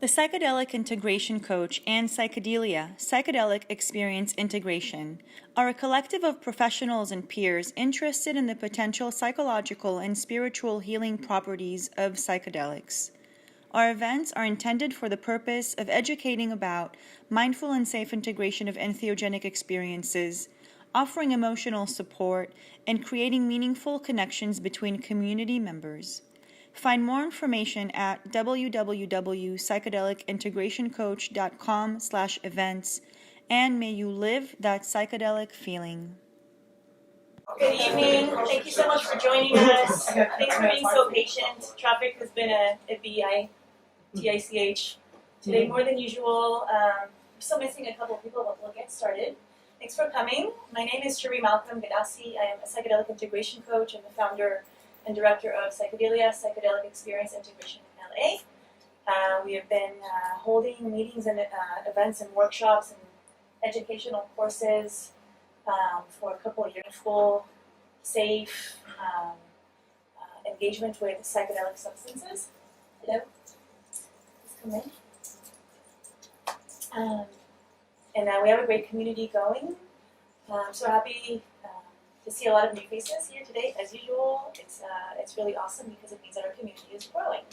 The Psychedelic Integration Coach and Psychedelia, Psychedelic Experience Integration, are a collective of professionals and peers interested in the potential psychological and spiritual healing properties of psychedelics. Our events are intended for the purpose of educating about mindful and safe integration of entheogenic experiences, offering emotional support, and creating meaningful connections between community members. Find more information at www.psychedelicintegrationcoach.com/events, and may you live that psychedelic feeling. Good evening. Thank you so much for joining us. Thanks for being so patient. Traffic has been a bitch today more than usual. We're still missing a couple of people, but we'll get started. Thanks for coming. My name is Sheri Malcolm Gadassi. I am a psychedelic integration coach and the founder and director of Psychedelia, Psychedelic Experience Integration in LA. We have been holding meetings and events and workshops and educational courses for a couple of years. Full, safe engagement with psychedelic substances. Hello. Please come in. And we have a great community going. I'm so happy to see a lot of new faces here today. As usual, it's really awesome because it means that our community is growing.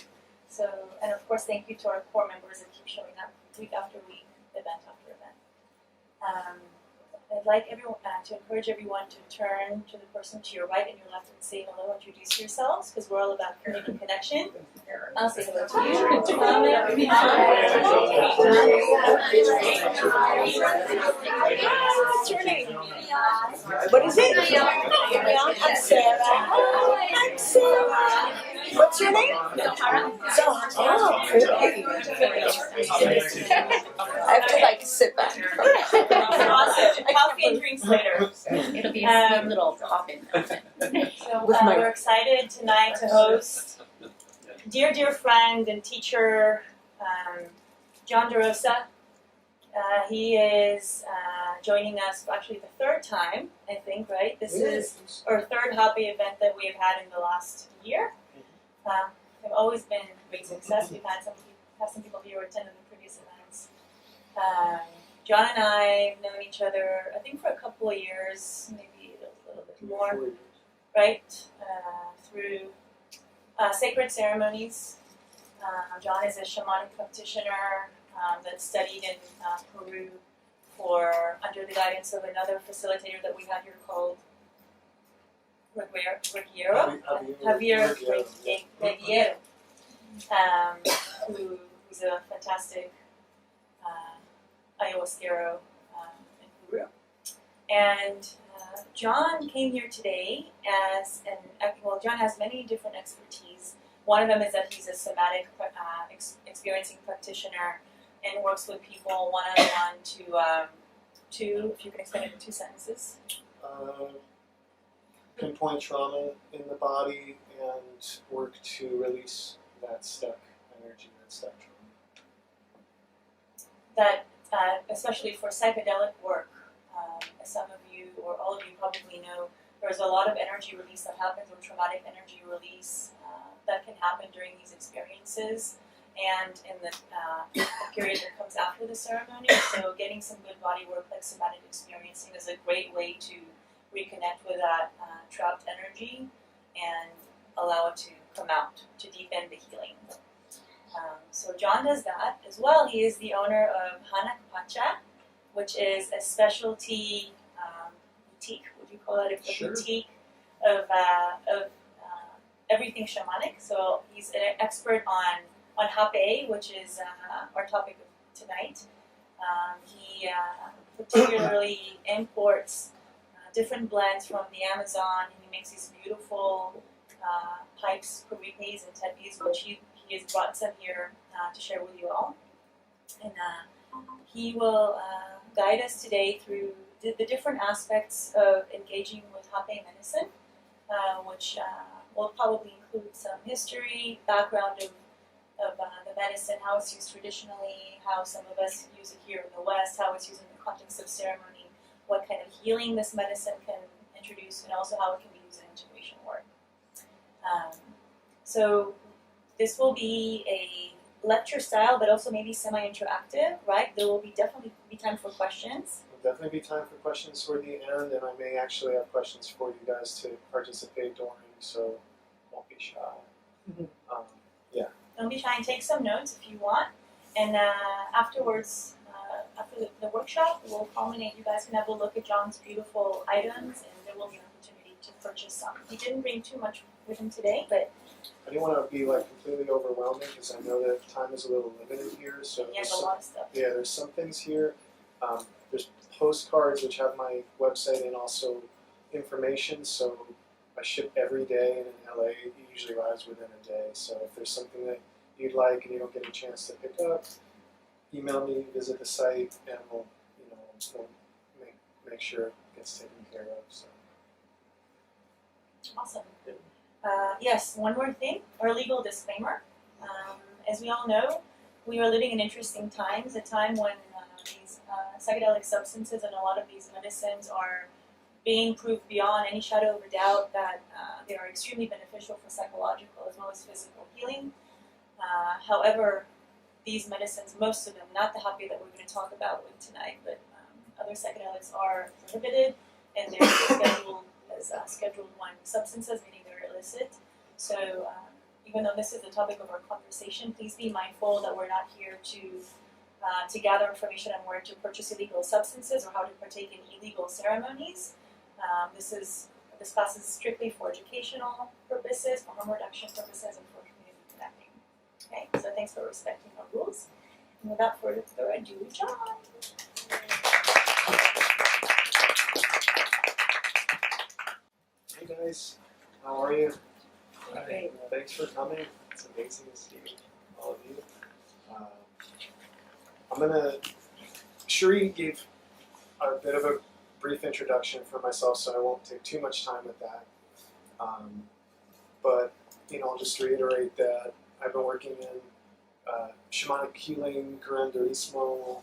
So, and of course, thank you to our core members that keep showing up week after week, event after event. I'd like everyone to encourage everyone to turn to the person to your right and your left and say hello, introduce yourselves, because we're all about community connection. I'll say hello to you. What's your name? What is it? I'm Sarah. I'm Sarah. What's your name? Zohara. Oh, pretty. I have to sit back. Awesome. Coffee and drinks later. It'll be a sweet little coffin. So we're excited tonight to host dear friend and teacher Jon De Rosa. He is joining us for actually the third time, I think, right? This is our third Rapé event that we have had in the last year. They've always been great success. We've had some people here who attended the previous events. Jon and I have known each other, I think, for a couple of years, maybe a little bit more, right? Through sacred ceremonies. Jon is a shamanic practitioner that studied in Peru under the guidance of another facilitator that we have here called Javier Reguero, who's a fantastic ayahuasquero in Peru. And Jon came here today Jon has many different expertise. One of them is that he's a somatic experiencing practitioner and works with people one-on-one to, if you can explain it in 2 sentences. Pinpoint trauma in the body and work to release that stuck energy, that stuck trauma. That, especially for psychedelic work, as some of you or all of you probably know, there's a lot of energy release that happens, or traumatic energy release that can happen during these experiences and in the period that comes after the ceremony. So getting some good body work like somatic experiencing is a great way to reconnect with that trapped energy and allow it to come out, to deepen the healing. So Jon does that as well. He is the owner of Pacha, which is a specialty boutique. Would you call it a boutique of everything shamanic? So he's an expert on Rapé, which is our topic of tonight. He particularly imports different blends from the Amazon, and he makes these beautiful pipes, Kuripes and Tepis, which he has brought some here to share with you all. And he will guide us today through the different aspects of engaging with Rapé medicine, which will probably include some history, background of the medicine, how it's used traditionally, how some of us use it here in the West, how it's used in the context of ceremony, what kind of healing this medicine can introduce, and also how it can be used in integration work. So this will be lecture style, but also maybe semi-interactive, right? There will definitely be time for questions. There'll definitely be time for questions toward the end, and I may actually have questions for you guys to participate during, so don't be shy. Yeah. Don't be shy and take some notes if you want. And afterwards, after the workshop, we'll culminate. You guys can have a look at Jon's beautiful items, and there will be an opportunity to purchase some. He didn't bring too much with him today, but I didn't want to be like completely overwhelming because I know that time is a little limited here. So he has a lot of stuff. yeah, there's some things here. There's postcards which have my website and also information. So I ship every day, and in LA it usually arrives within a day. So if there's something that you'd like and you don't get a chance to pick up, email me, visit the site, and we'll make sure it gets taken care of. So. Awesome. Yes, one more thing, our legal disclaimer. As we all know, we are living in interesting times, a time when these psychedelic substances and a lot of these medicines are being proved beyond any shadow of a doubt that they are extremely beneficial for psychological as well as physical healing. However, these medicines, most of them, not the happy that we're going to talk about with tonight, but other psychedelics are prohibited, and they're scheduled as Schedule 1 substances, meaning they're illicit. So even though this is the topic of our conversation, please be mindful that we're not here to gather information on where to purchase illegal substances or how to partake in illegal ceremonies. This class is strictly for educational purposes, for harm reduction purposes, and for community connecting. Okay, so thanks for respecting our rules. And without further ado, Jon. Hey guys, how are you? Great. Thanks for coming. It's amazing to see all of you. Cherie gave a bit of a brief introduction for myself, so I won't take too much time with that. But I'll just reiterate that I've been working in shamanic healing, curanderismo,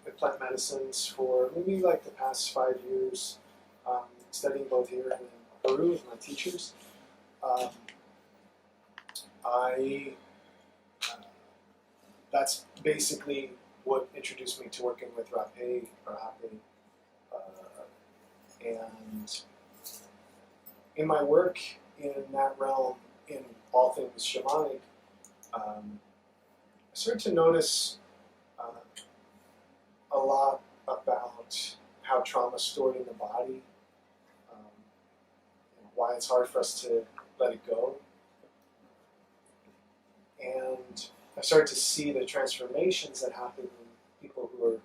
with plant medicines for maybe like the past 5 years, studying both here and in Peru with my teachers. That's basically what introduced me to working with Rapé or Rapé. And in my work in that realm, in all things shamanic, I started to notice a lot about how trauma is stored in the body, why it's hard for us to let it go. And I started to see the transformations that happen in people who are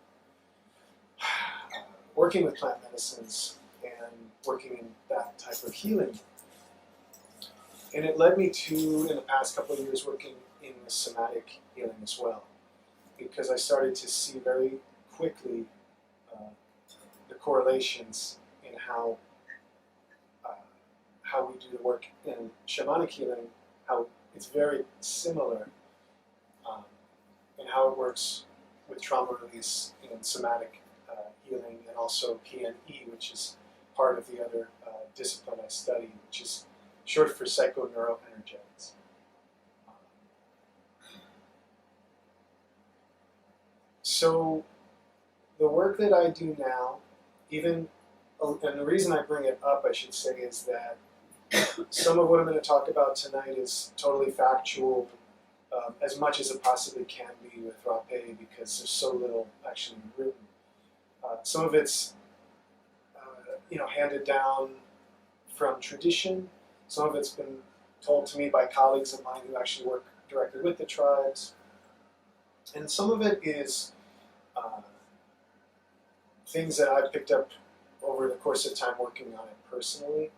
working with plant medicines and working in that type of healing. And it led me to, in the past couple of years, working in the somatic healing as well, because I started to see very quickly the correlations in how we do the work in shamanic healing, how it's very similar in how it works with trauma release in somatic healing, and also PNE, which is part of the other discipline I study, which is short for psychoneuroenergetics. So the work that I do now, and the reason I bring it up, I should say, is that some of what I'm going to talk about tonight is totally factual, as much as it possibly can be with Rapé, because there's so little actually written. Some of it's handed down from tradition. Some of it's been told to me by colleagues of mine who actually work directly with the tribes. And some of it is things that I've picked up over the course of time working on it personally.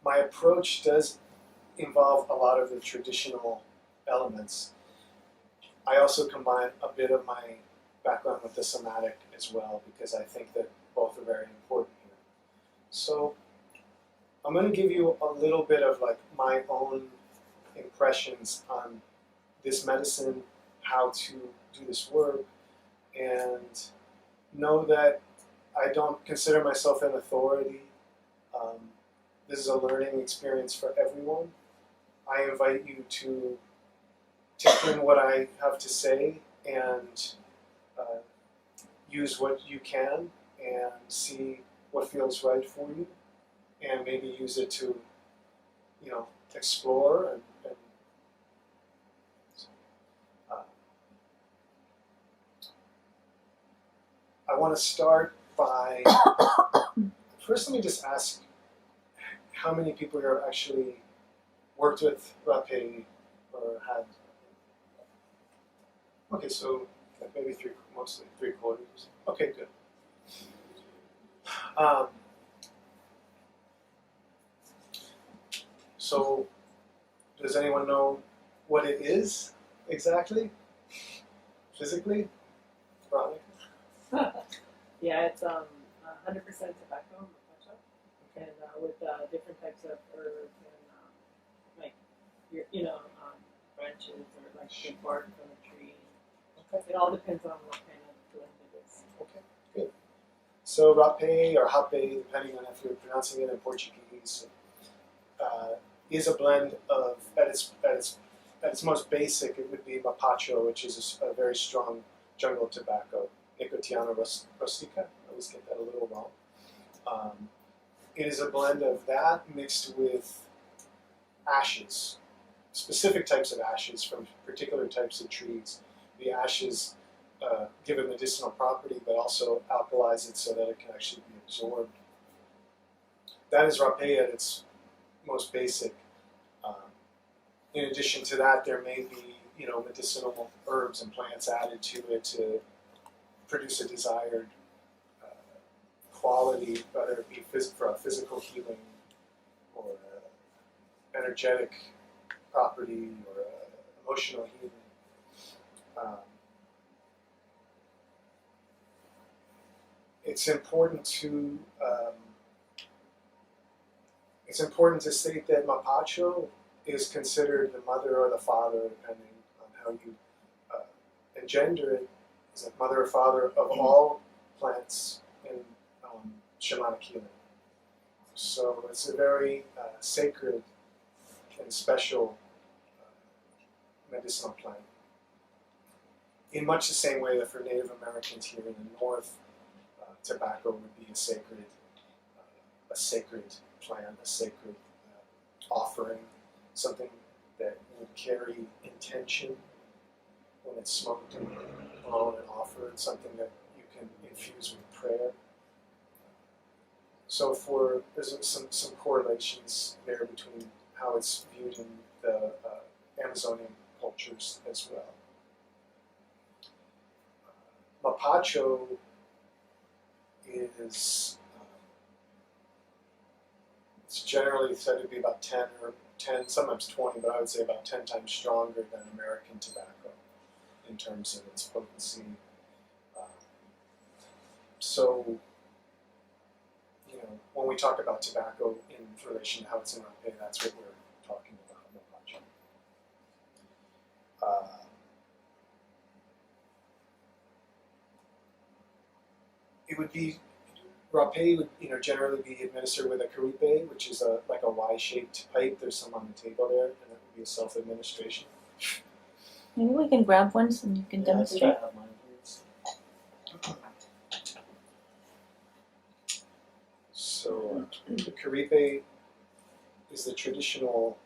My approach does involve a lot of the traditional elements. I also combine a bit of my background with the somatic as well, because I think that both are very important here. So I'm going to give you a little bit of like my own impressions on this medicine, how to do this work, and know that I don't consider myself an authority. this is a learning experience for everyone. I invite you to take in what I have to say and use what you can and see what feels right for you, and maybe use it to, explore and I want to start by first. Let me just ask, how many people here have actually worked with Rapé or had? Okay, so maybe mostly 3/4. Okay, good. So, does anyone know what it is exactly, physically? Veronica? Yeah, it's 100% tobacco, and with different types of herbs and like branches or like the bark from a tree. Okay. It all depends on what kind of blend it is. Okay, good. So Rapé or Rapé, depending on if you're pronouncing it in Portuguese, is a blend of at its most basic. It would be mapacho, which is a very strong jungle tobacco. Nicotiana rustica. I always get that a little wrong. It is a blend of that mixed with ashes, specific types of ashes from particular types of trees. The ashes give it medicinal property, but also alkalize it so that it can actually be absorbed. That is Rapé at its most basic. In addition to that, there may be medicinal herbs and plants added to it to produce a desired quality, whether it be for a physical healing or energetic property or emotional healing. It's important to state that mapacho is considered the mother or the father, depending on how you engender it, is the mother or father of all plants in shamanic healing. So it's a very sacred and special medicinal plant. In much the same way that for Native Americans here in the North, tobacco would be a sacred plant, a sacred offering, something that would carry intention when it's smoked and blown and offered, something that you can infuse with prayer. So there's some correlations there between how it's viewed in the Amazonian cultures as well. Mapacho is it's generally said to be about 10, sometimes 20, but I would say about 10 times stronger than American tobacco in terms of its potency. So, when we talk about tobacco in relation to how it's in Rapé, that's what we're talking about. It would be Rapé would generally be administered with a Kuripe, which is like a Y-shaped pipe. There's some on the table there, and that would be a self-administration. Maybe we can grab one so you can demonstrate. I think I have mine, please. So the Kuripe is the traditional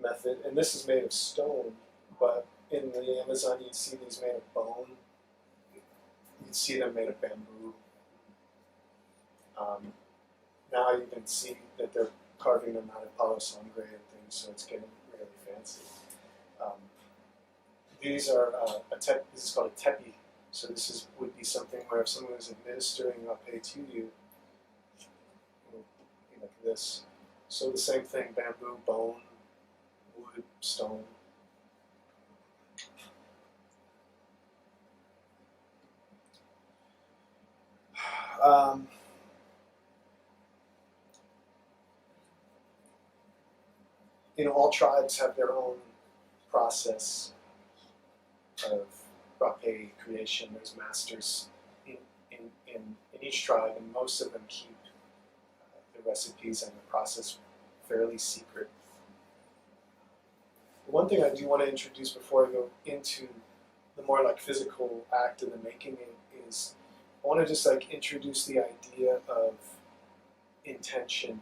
method, and this is made of stone, but in the Amazon you'd see these made of bone. You'd see them made of bamboo. Now you can see that they're carving them out of palo sangre and things, so it's getting really fancy. These are this is called a tepi. So this would be something where if someone is administering Rapé to you, it would be like this. So the same thing: bamboo, bone, wood, stone. All tribes have their own process of Rapé creation. There's masters in each tribe, and most of them keep the recipes and the process fairly secret. One thing I do want to introduce before I go into the more like physical act of the making it is I want to just like introduce the idea of intention,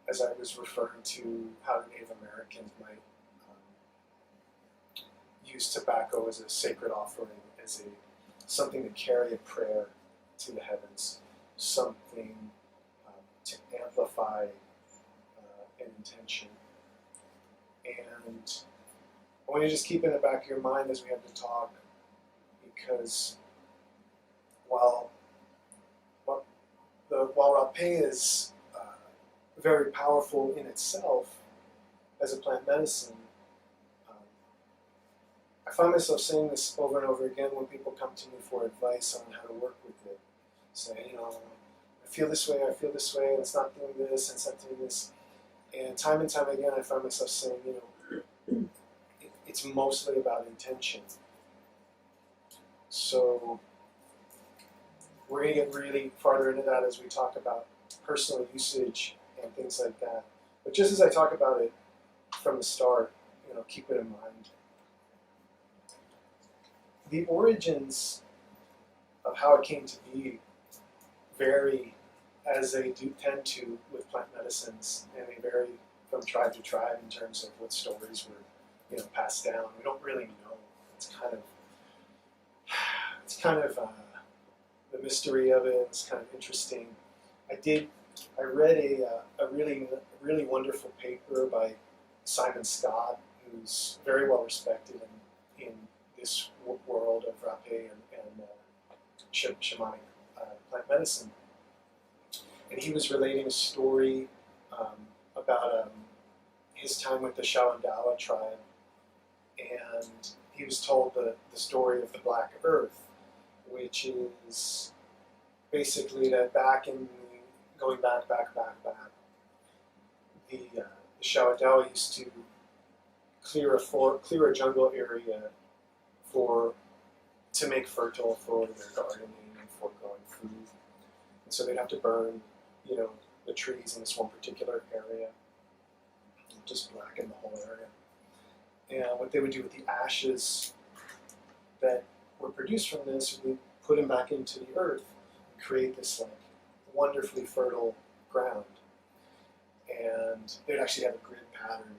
as I was referring to how the Native Americans might use tobacco as a sacred offering, as something to carry a prayer to the heavens, something to amplify an intention. And I want you to just keep in the back of your mind as we have to talk, because while Rapé is very powerful in itself as a plant medicine, I find myself saying this over and over again when people come to me for advice on how to work with it. Say, I feel this way, and it's not doing this, and it's not doing this. And time again, I find myself saying, it's mostly about intention. So we're going to get really farther into that as we talk about personal usage and things like that. But just as I talk about it from the start, keep it in mind. The origins of how it came to be vary, as they do tend to with plant medicines, and they vary from tribe to tribe in terms of what stories were passed down. We don't really know. It's kind of the mystery of it. It's kind of interesting. I read a really wonderful paper by Simon Scott, who's very well respected in this world of Rapé and shamanic plant medicine. And he was relating a story about his time with the Shawandawa tribe, and he was told the story of the Black Earth, which is basically that going back, the Shawandawa used to clear a jungle area to make fertile for their gardening and for growing food. And so they'd have to burn, the trees in this one particular area, just blacken the whole area. And what they would do with the ashes that were produced from this, we put them back into the earth and create this like wonderfully fertile ground. And they'd actually have a grid pattern,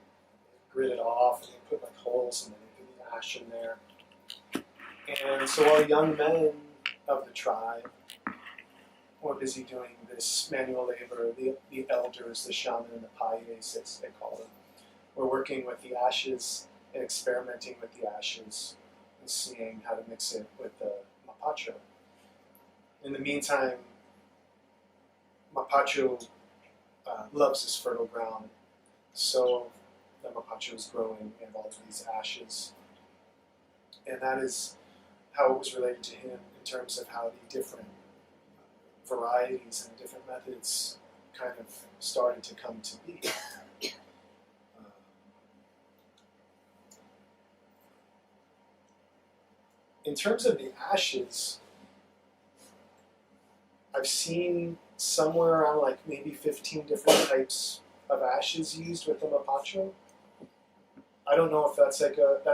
grid it off, and they'd put like holes and then they'd put the ash in there. And so while the young men of the tribe were busy doing this manual labor, the elders, the shaman, and the payes, as they call them, were working with the ashes and experimenting with the ashes and seeing how to mix it with the mapacho. In the meantime, mapacho loves this fertile ground, so the mapacho is growing in all of these ashes. And that is how it was related to him in terms of how the different varieties and different methods kind of started to come to be. In terms of the ashes, I've seen somewhere around like maybe 15 different types of ashes used with the mapacho. I don't know if that's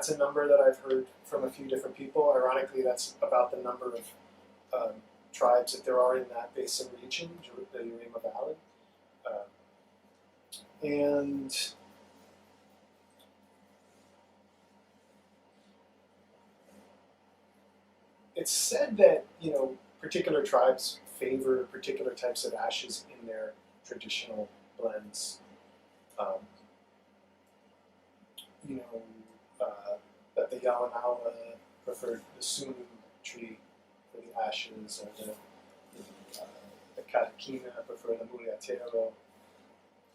a number that I've heard from a few different people. Ironically, that's about the number of tribes that there are in that basin region, the Urima Valley. And it's said that, particular tribes favor particular types of ashes in their traditional blends. That the Yawanawa preferred the Sunu tree for the ashes, and the Katakina prefer the Muriatero.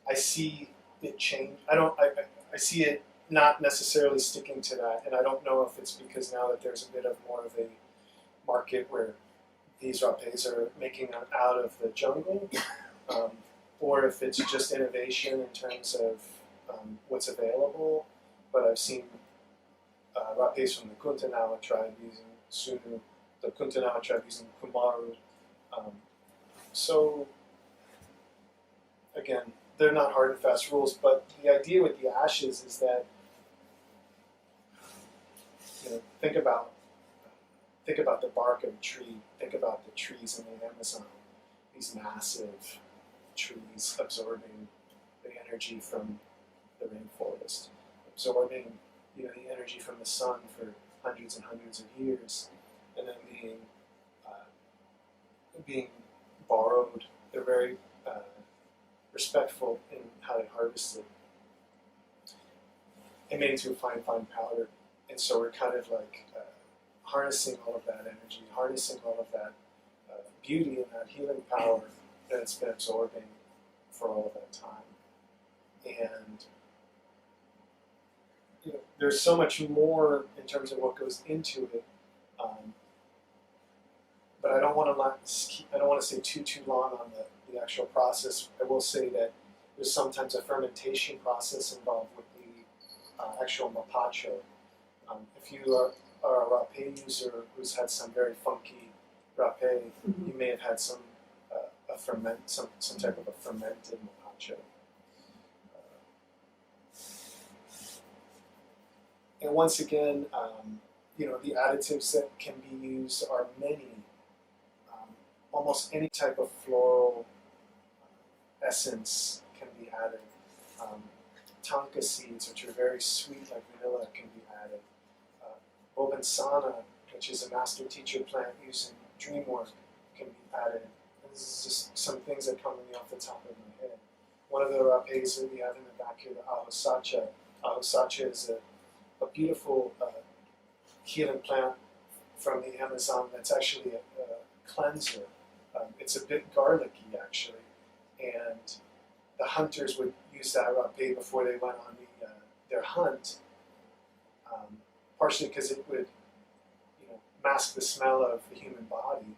I see it change. I see it not necessarily sticking to that, and I don't know if it's because now that there's a bit of more of a market where these rapés are making them out of the jungle, or if it's just innovation in terms of what's available. But I've seen rapés from the Kuntanawa tribe using Sunu, the Kuntanawa tribe using Kumaru. So again, they're not hard and fast rules, but the idea with the ashes is that, think about the bark of a tree. Think about the trees in the Amazon. These massive trees absorbing the energy from the rainforest, absorbing the energy from the sun for hundreds and hundreds of years, and then being borrowed. They're very respectful in how they harvest it and made into a fine powder. And so we're kind of like harnessing all of that energy, harnessing all of that beauty and that healing power that it's been absorbing for all of that time. And there's so much more in terms of what goes into it, but I don't want to say too long on the actual process. I will say that there's sometimes a fermentation process involved with the actual mapacho. If you are a rapé user who's had some very funky rapé, you may have had some type of a fermented mapacho. And once again, the additives that can be used are many. Almost any type of floral essence can be added. Tonka seeds, which are very sweet like vanilla, can be added. Bobensana, which is a master teacher plant used in dream work, can be added. And this is just some things that come to me off the top of my head. One of the rapés that we have in the back here, the ahosacha. Ahosacha is a beautiful healing plant from the Amazon that's actually a cleanser. It's a bit garlicky, actually, and the hunters would use that rapé before they went on their hunt, partially because it would mask the smell of the human body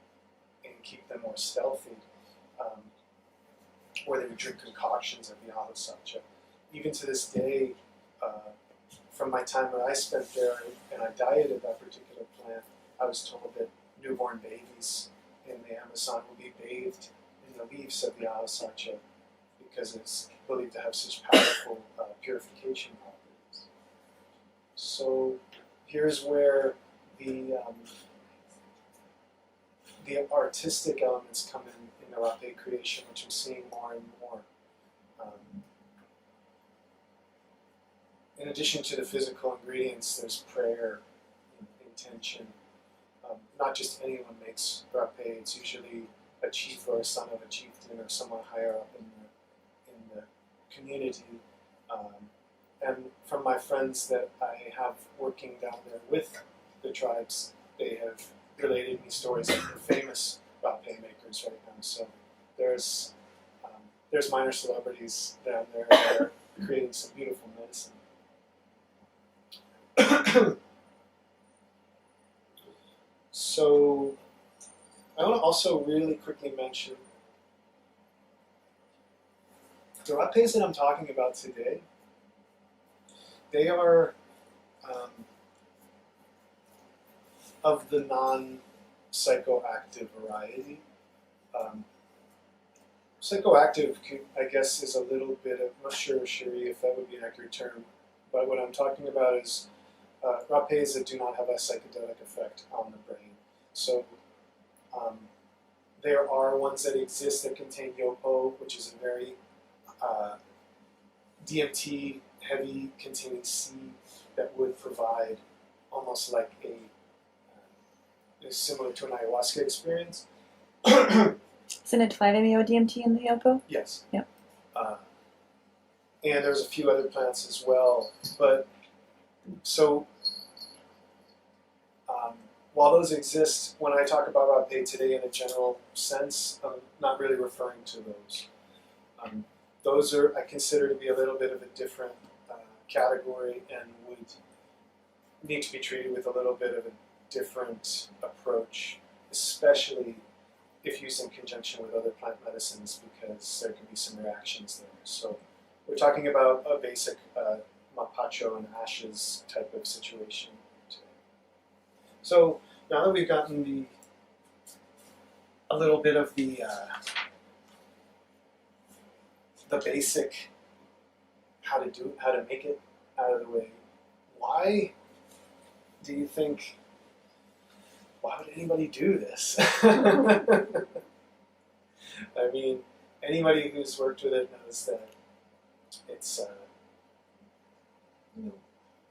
and keep them more stealthy, or they would drink concoctions of the ahosacha. Even to this day, from my time that I spent there and I dieted that particular plant, I was told that newborn babies in the Amazon will be bathed in the leaves of the ahosacha because it's believed to have such powerful purification properties. So here's where the artistic elements come in the rapé creation, which I'm seeing more and more. In addition to the physical ingredients, there's prayer, intention. Not just anyone makes rapé. It's usually a chief or a son of a chieftain or someone higher up in the community. And from my friends that I have working down there with the tribes, they have related me stories of the famous rapé makers right now. So there's minor celebrities down there that are creating some beautiful medicine. So I want to also really quickly mention the rapés that I'm talking about today. They are of the non-psychoactive variety. Psychoactive, I guess, is a little bit of, I'm not sure, Cherie, if that would be an accurate term, but what I'm talking about is rapés that do not have a psychedelic effect on the brain. So there are ones that exist that contain yopo, which is a very DMT heavy containing seed that would provide almost like similar to an ayahuasca experience. Isn't it 5-MeO-DMT in the yopo? Yes. Yep. And there's a few other plants as well. But so while those exist, when I talk about rapé today in a general sense, I'm not really referring to those. Those are, I consider to be a little bit of a different category and would need to be treated with a little bit of a different approach, especially if used in conjunction with other plant medicines, because there can be some reactions there. So we're talking about a basic mapacho and ashes type of situation today. So now that we've gotten a little bit of the the basic how to make it out of the way. Why do you think? Why would anybody do this? I mean, anybody who's worked with it knows that it's a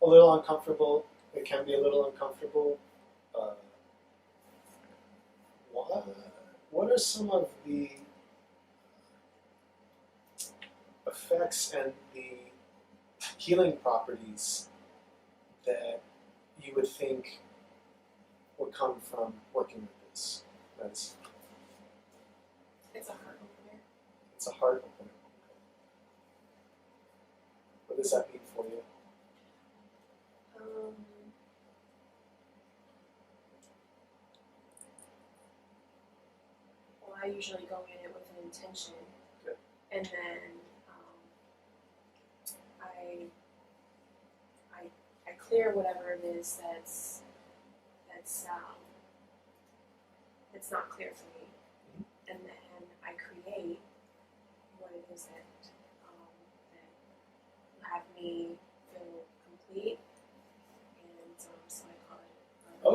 little uncomfortable. It can be a little uncomfortable. What are some of the effects and the healing properties that you would think would come from working with this medicine? It's a heart opener. It's a heart opener. What does that mean for you? Well, I usually go in it with an intention, Good. and then I clear whatever it is that's not clear for me, and then I create what it is that will have me feel complete, and so I call it.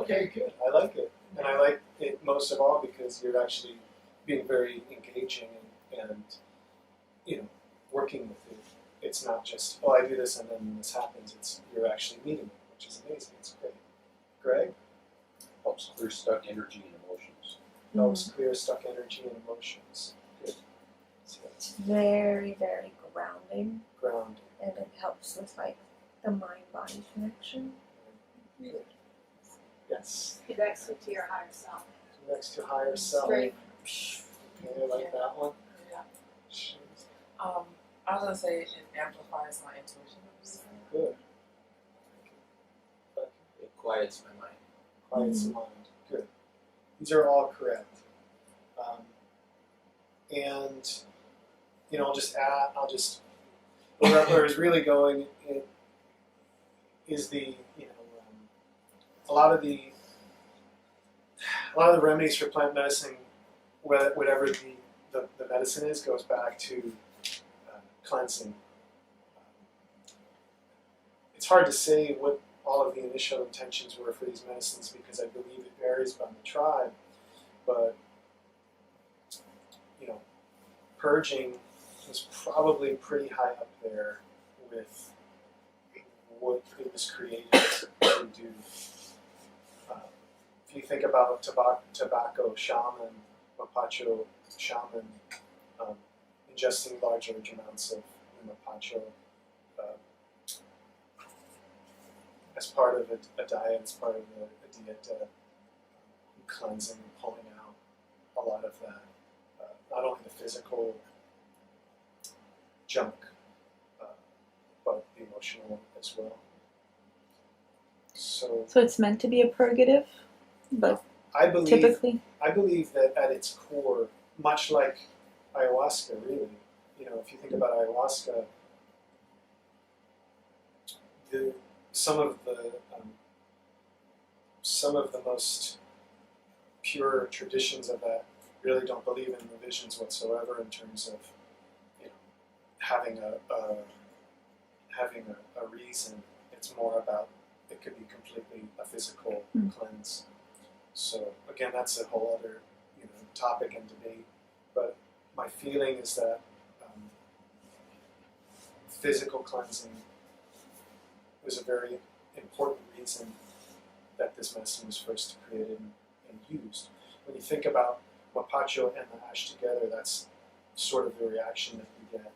Okay, good. I like it. And I like it most of all because you're actually being very engaging and working with it. It's not just, oh, I do this and then this happens. It's you're actually meeting it, which is amazing. It's great. Greg? Helps clear stuck energy and emotions. Helps clear stuck energy and emotions. Good. So It's very, very grounding, ground. and it helps with like the mind-body connection. Good. Yes. Connects you to your higher self. Next to higher self. Very- Okay, I like that one. Yeah. Sure. I was gonna say it amplifies my intuition. Good. It quiets my mind. Quiets the mind. Good. These are all correct. And I'll just add. Where I was really going is a lot of the remedies for plant medicine, whatever the medicine is, goes back to cleansing. It's hard to say what all of the initial intentions were for these medicines because I believe it varies by the tribe, but purging was probably pretty high up there with what it was created to do. If you think about tobacco shaman, mapacho shaman, ingesting large amounts of mapacho as part of a diet, as part of a diet, cleansing and pulling out a lot of that, not only the physical junk, but the emotional as well. So it's meant to be a purgative, but I believe typically. I believe that at its core, much like ayahuasca, really, if you think about ayahuasca, some of the most pure traditions of that really don't believe in revisions whatsoever in terms of having a reason. It's more about it could be completely a physical cleanse. So again, that's a whole other topic and debate. But my feeling is that physical cleansing was a very important reason that this medicine was first created and used. When you think about mapacho and the ash together, that's sort of the reaction that you get.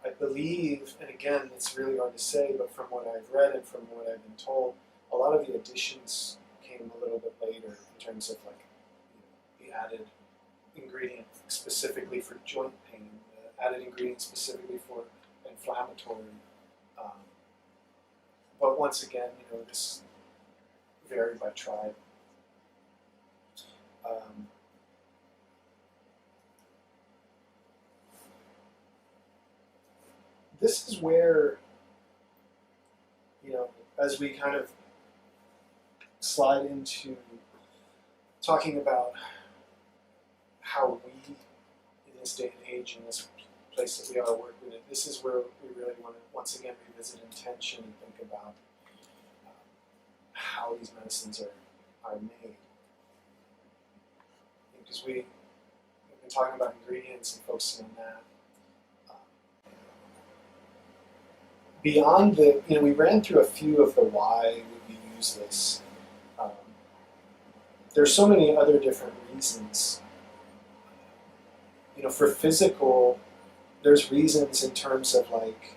I believe, and again, it's really hard to say, but from what I've read and from what I've been told, a lot of the additions came a little bit later in terms of the added ingredient specifically for joint pain, the added ingredient specifically for inflammatory. But once again, this varied by tribe. This is where, as we kind of slide into talking about how we, in this day and age, in this place that we are working in, this is where we really want to once again revisit intention and think about how these medicines are made. Because we've been talking about ingredients and focusing on that. Beyond the, we ran through a few of the why we use this. There's so many other different reasons. For physical, there's reasons in terms of like,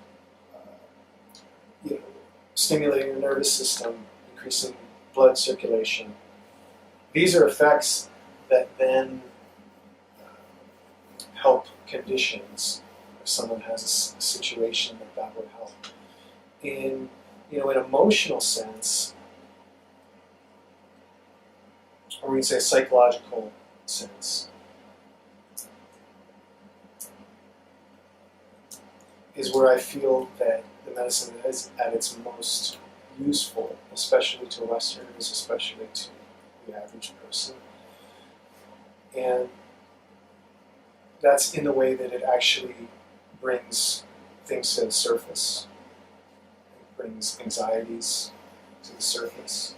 stimulating the nervous system, increasing blood circulation. These are effects that then help conditions. If someone has a situation that would help. In an emotional sense, or we can say a psychological sense, is where I feel that the medicine is at its most useful, especially to Westerners, especially to the average person. And that's in the way that it actually brings things to the surface. It brings anxieties to the surface.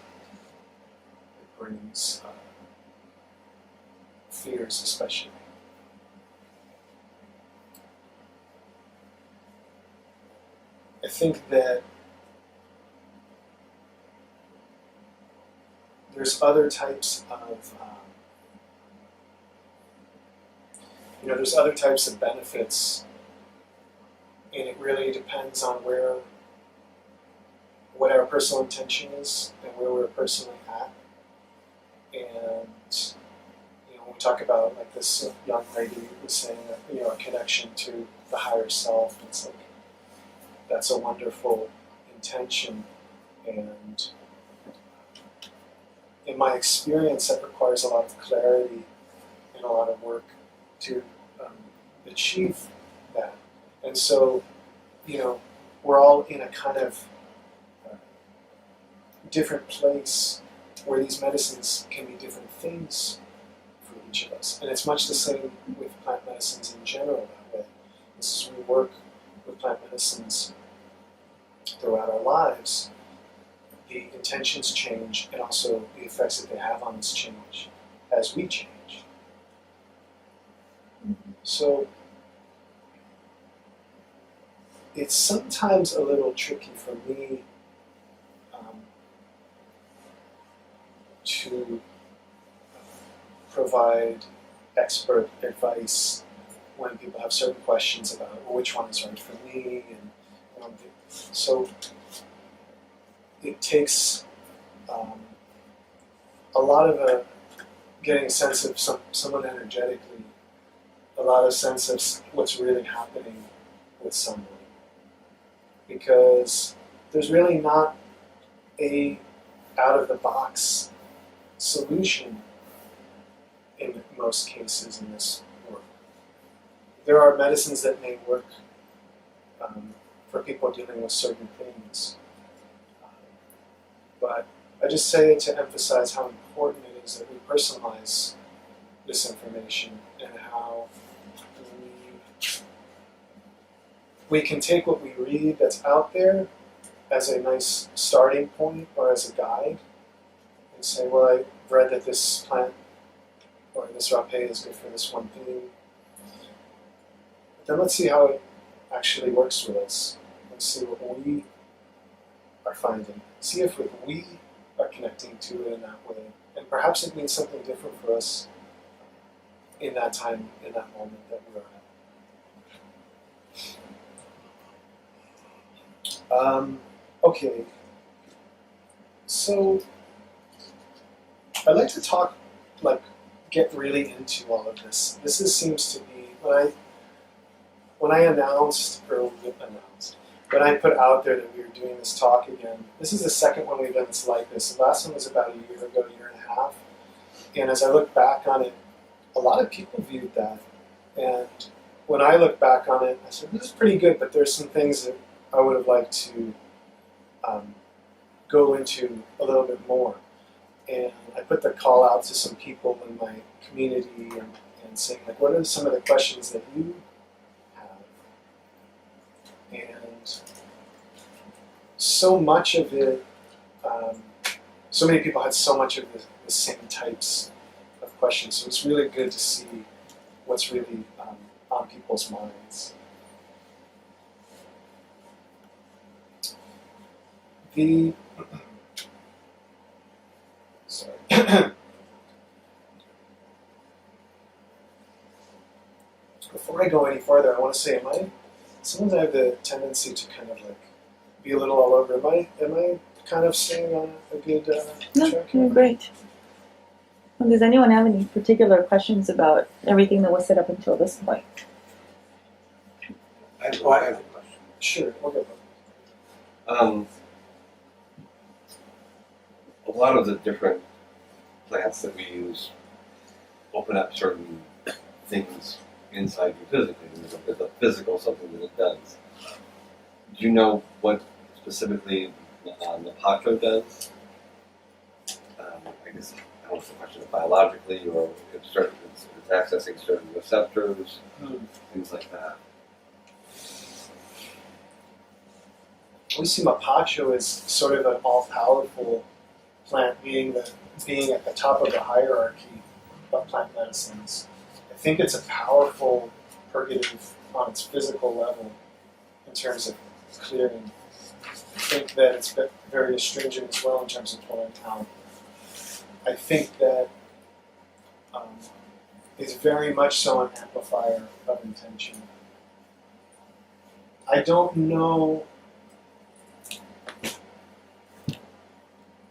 It brings fears, especially. I think that there's other types of there's other types of benefits, and it really depends on what our personal intention is and where we're personally at. And when we talk about, like this young lady was saying, a connection to the higher self, it's like that's a wonderful intention, and in my experience, that requires a lot of clarity and a lot of work to achieve that. And so, we're all in a kind of different place where these medicines can be different things for each of us. And it's much the same with plant medicines in general that way. This is when we work with plant medicines throughout our lives, the intentions change, and also the effects that they have on us change as we change. So it's sometimes a little tricky for me to provide expert advice when people have certain questions about which one is right for me, and so it takes a lot of getting a sense of someone energetically, a lot of sense of what's really happening with someone, because there's really not a out-of-the-box solution in most cases in this work. There are medicines that may work for people dealing with certain things, but I just say it to emphasize how important it is that we personalize this information, and how we can take what we read that's out there as a nice starting point or as a guide, and say, well, I've read that this plant or this rapé is good for this one thing. But then let's see how it actually works with us, and see what we are finding. See if we are connecting to it in that way. And perhaps it means something different for us in that time, in that moment that we're at. Okay, so I'd like to talk, get really into all of this. Seems to be, when I put out there that we were doing this talk again, this is the second one we've done that's like this. The last one was about a year ago, year and a half. And as I look back on it, a lot of people viewed that. And when I look back on it, I said, this is pretty good, but there's some things that I would have liked to go into a little bit more. And I put the call out to some people in my community and and saying, like, what are some of the questions that you have? And so much of it, so many people had so much of the same types of questions, so it's really good to see what's really on people's minds. Sorry. Before I go any farther, I want to say, sometimes I have the tendency to kind of like be a little all over. Am I kind of staying on a good track here? You're great. Well, does anyone have any particular questions about everything that was said up until this point? I have a question. Sure, I'll go. A lot of the different plants that we use open up certain things inside you physically. There's a physical something that it does. Do you know what specifically Mapacho does? I guess I don't know if the question is biologically or if it's accessing certain receptors, things like that. We see Mapacho as sort of an all-powerful plant, being at the top of the hierarchy of plant medicines. I think it's a powerful purgative on its physical level in terms of clearing. I think that it's very astringent as well in terms of pulling out. I think that it's very much so an amplifier of intention. I don't know.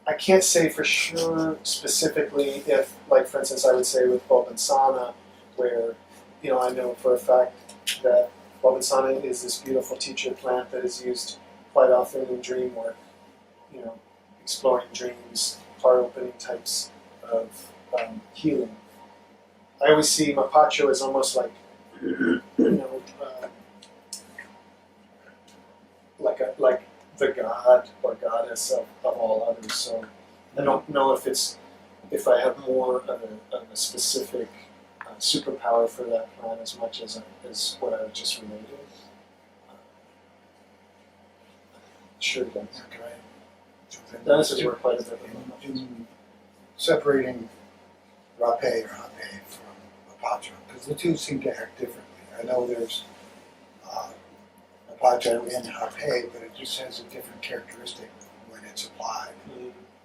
I can't say for sure specifically if, like for instance, I would say with Bobansana, where, I know for a fact that Bobansana is this beautiful teacher plant that is used quite often in dream work, exploring dreams, heart-opening types of healing. I always see Mapacho as almost like, like the god or goddess of all others. So I don't know if I have more of a specific superpower for that plant as much as what I just related. Sure, Dennis. Can I jump in? Dennis has worked quite a bit with in separating Rapé from Mapacho, because the two seem to act differently. I know there's Mapacho in Rapé, but it just has a different characteristic when it's applied.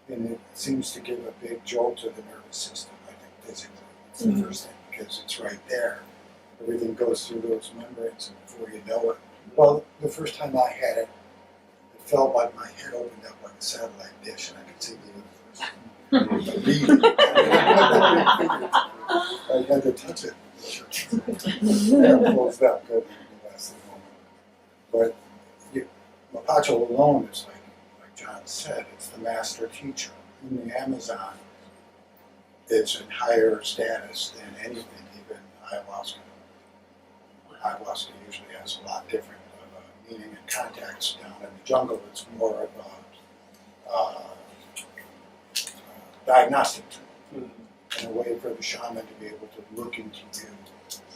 And it seems to give a big jolt to the nervous system, I think, physically. It's the first thing, because it's right there. Everything goes through those membranes, and before you know it. Well, the first time I had it, it felt like my head opened up like a satellite dish, and I could see the universe. I had to touch it. That was not good. That's the moment. But Mapacho alone is like John said, it's the master teacher. In the Amazon, it's in higher status than anything, even ayahuasca. Ayahuasca usually has a lot different of a meaning and context. Down in the jungle, it's more of a diagnostic tool, and a way for the shaman to be able to look into you,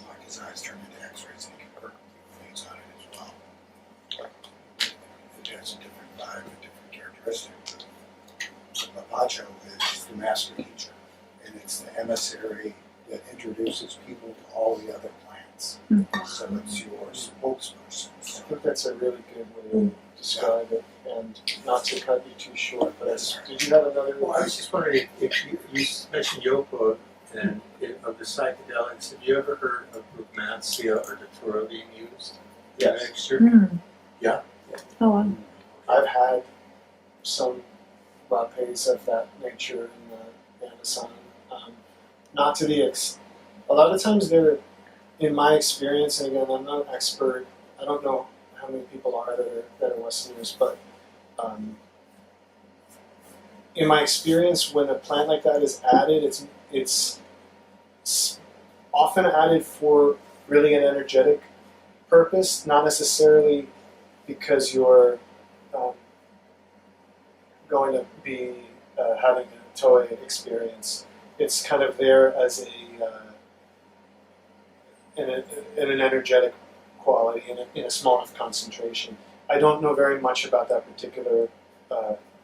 like his eyes turn into X-rays, and he can work things on it as well. It has a different vibe, a different characteristic. But Mapacho is the master teacher, and it's the emissary that introduces people to all the other plants. So it's your spokesperson. I think that's a really good way to describe it, and not to cut you too short, but did you have another? Well, I was just wondering if you mentioned Yopo and of the psychedelics. Have you ever heard of Brugmansia or Datura being used? Yes. Mixture? Yeah. Oh, wow. I've had some rapés of that nature in the Amazon. Not to the a lot of times they're, in my experience, and again, I'm not an expert. I don't know how many people are that are Westerners, but in my experience, when a plant like that is added, it's often added for really an energetic purpose, not necessarily because you're going to be having a toy experience. It's kind of there as in an energetic quality, in a small enough concentration. I don't know very much about that particular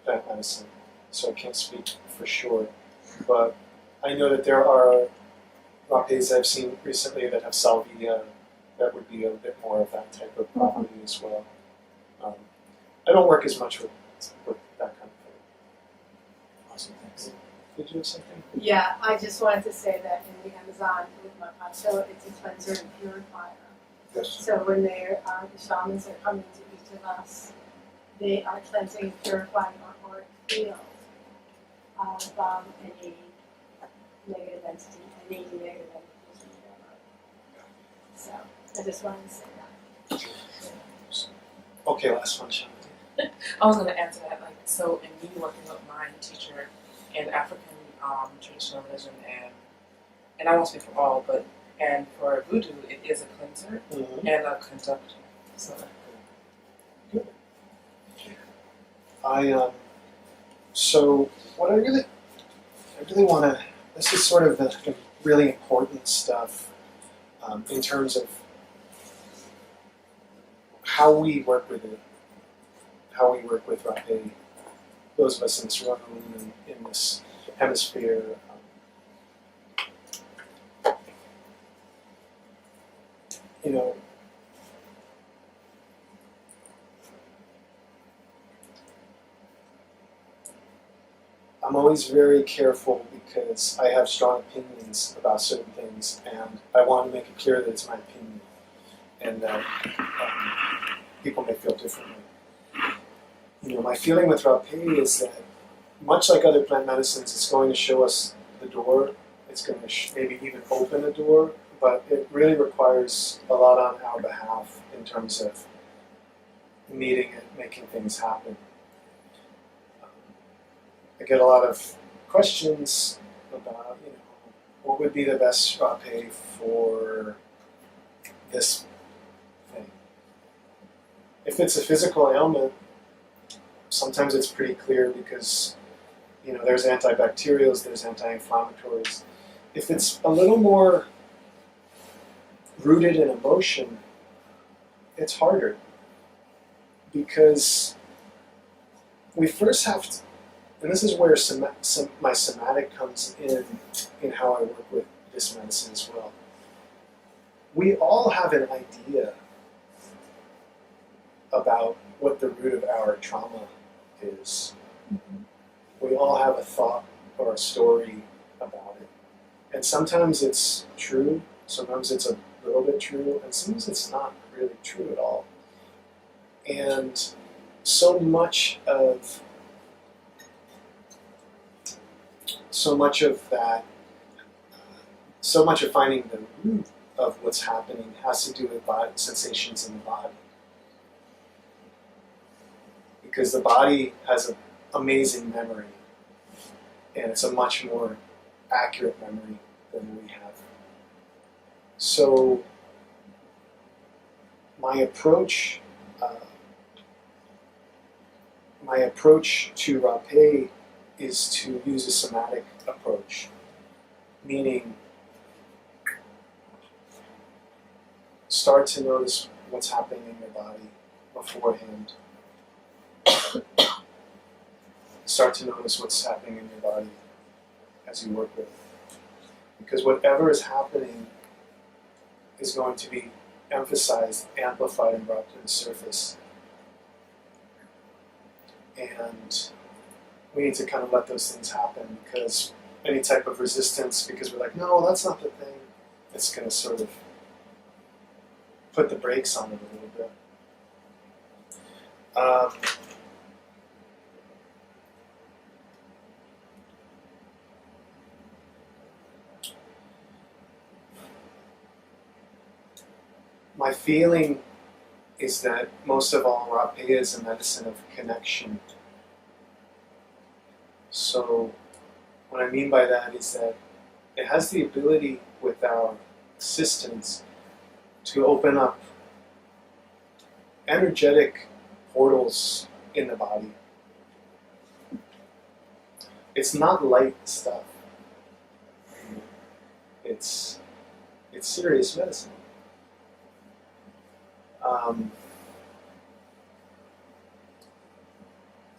plant medicine, so I can't speak for sure. But I know that there are rapés I've seen recently that have salvia that would be a bit more of that type of property as well. I don't work as much with that kind of thing. Awesome, thanks. Did you have something? Yeah, I just wanted to say that in the Amazon with Mapacho, it's a cleanser and purifier. Yes. So when the shamans are coming to each of us, they are cleansing and purifying our auric field of any negative entity, any negative entity. So I just wanted to say that. Okay, last one, Shanti. I was going to answer that. Like, so in me working with my teacher in African traditional religion, and I won't speak for all, but and for voodoo, it is a cleanser and a conductor. So. So what I really want to. This is sort of the really important stuff in terms of how we work with it, how we work with Rapé, those of us in this room and in this hemisphere. You know, I'm always very careful because I have strong opinions about certain things, and I want to make it clear that it's my opinion, and that people may feel differently. You know, my feeling with Rapé is that, much like other plant medicines, it's going to show us the door. It's going to maybe even open a door, but it really requires a lot on our behalf in terms of meeting it, making things happen. I get a lot of questions about, you know, what would be the best Rapé for this thing. If it's a physical ailment, sometimes it's pretty clear because, you know, there's antibacterials, there's anti-inflammatories. If it's a little more rooted in emotion, it's harder because we first have to, and this is where my somatic comes in how I work with this medicine as well. We all have an idea about what the root of our trauma is. We all have a thought or a story about it. And sometimes it's true, sometimes it's a little bit true, and sometimes it's not really true at all. And so much of finding the root of what's happening has to do with sensations in the body. Because the body has an amazing memory, and it's a much more accurate memory than we have. So my approach to Rapé is to use a somatic approach, meaning start to notice what's happening in your body beforehand. Start to notice what's happening in your body as you work with it. Because whatever is happening is going to be emphasized, amplified, and brought to the surface. And we need to kind of let those things happen, because any type of resistance, because we're like, no, that's not the thing, it's going to sort of put the brakes on it a little bit. My feeling is that most of all, Rapé is a medicine of connection. So what I mean by that is that it has the ability with our assistance to open up energetic portals in the body. It's not light stuff. It's it's serious medicine.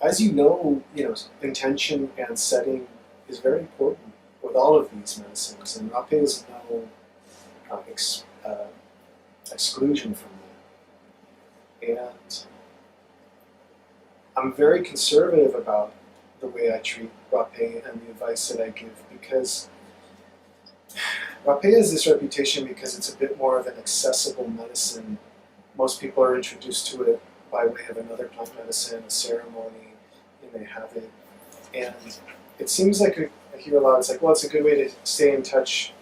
As you know, intention and setting is very important with all of these medicines, and Rapé is no exclusion from that. And I'm very conservative about the way I treat Rapé and the advice that I give, because Rapé has this reputation because it's a bit more of an accessible medicine. Most people are introduced to it by way of another plant medicine, a ceremony, and they have it. And it seems like I hear a lot, it's like, well, it's a good way to stay in touch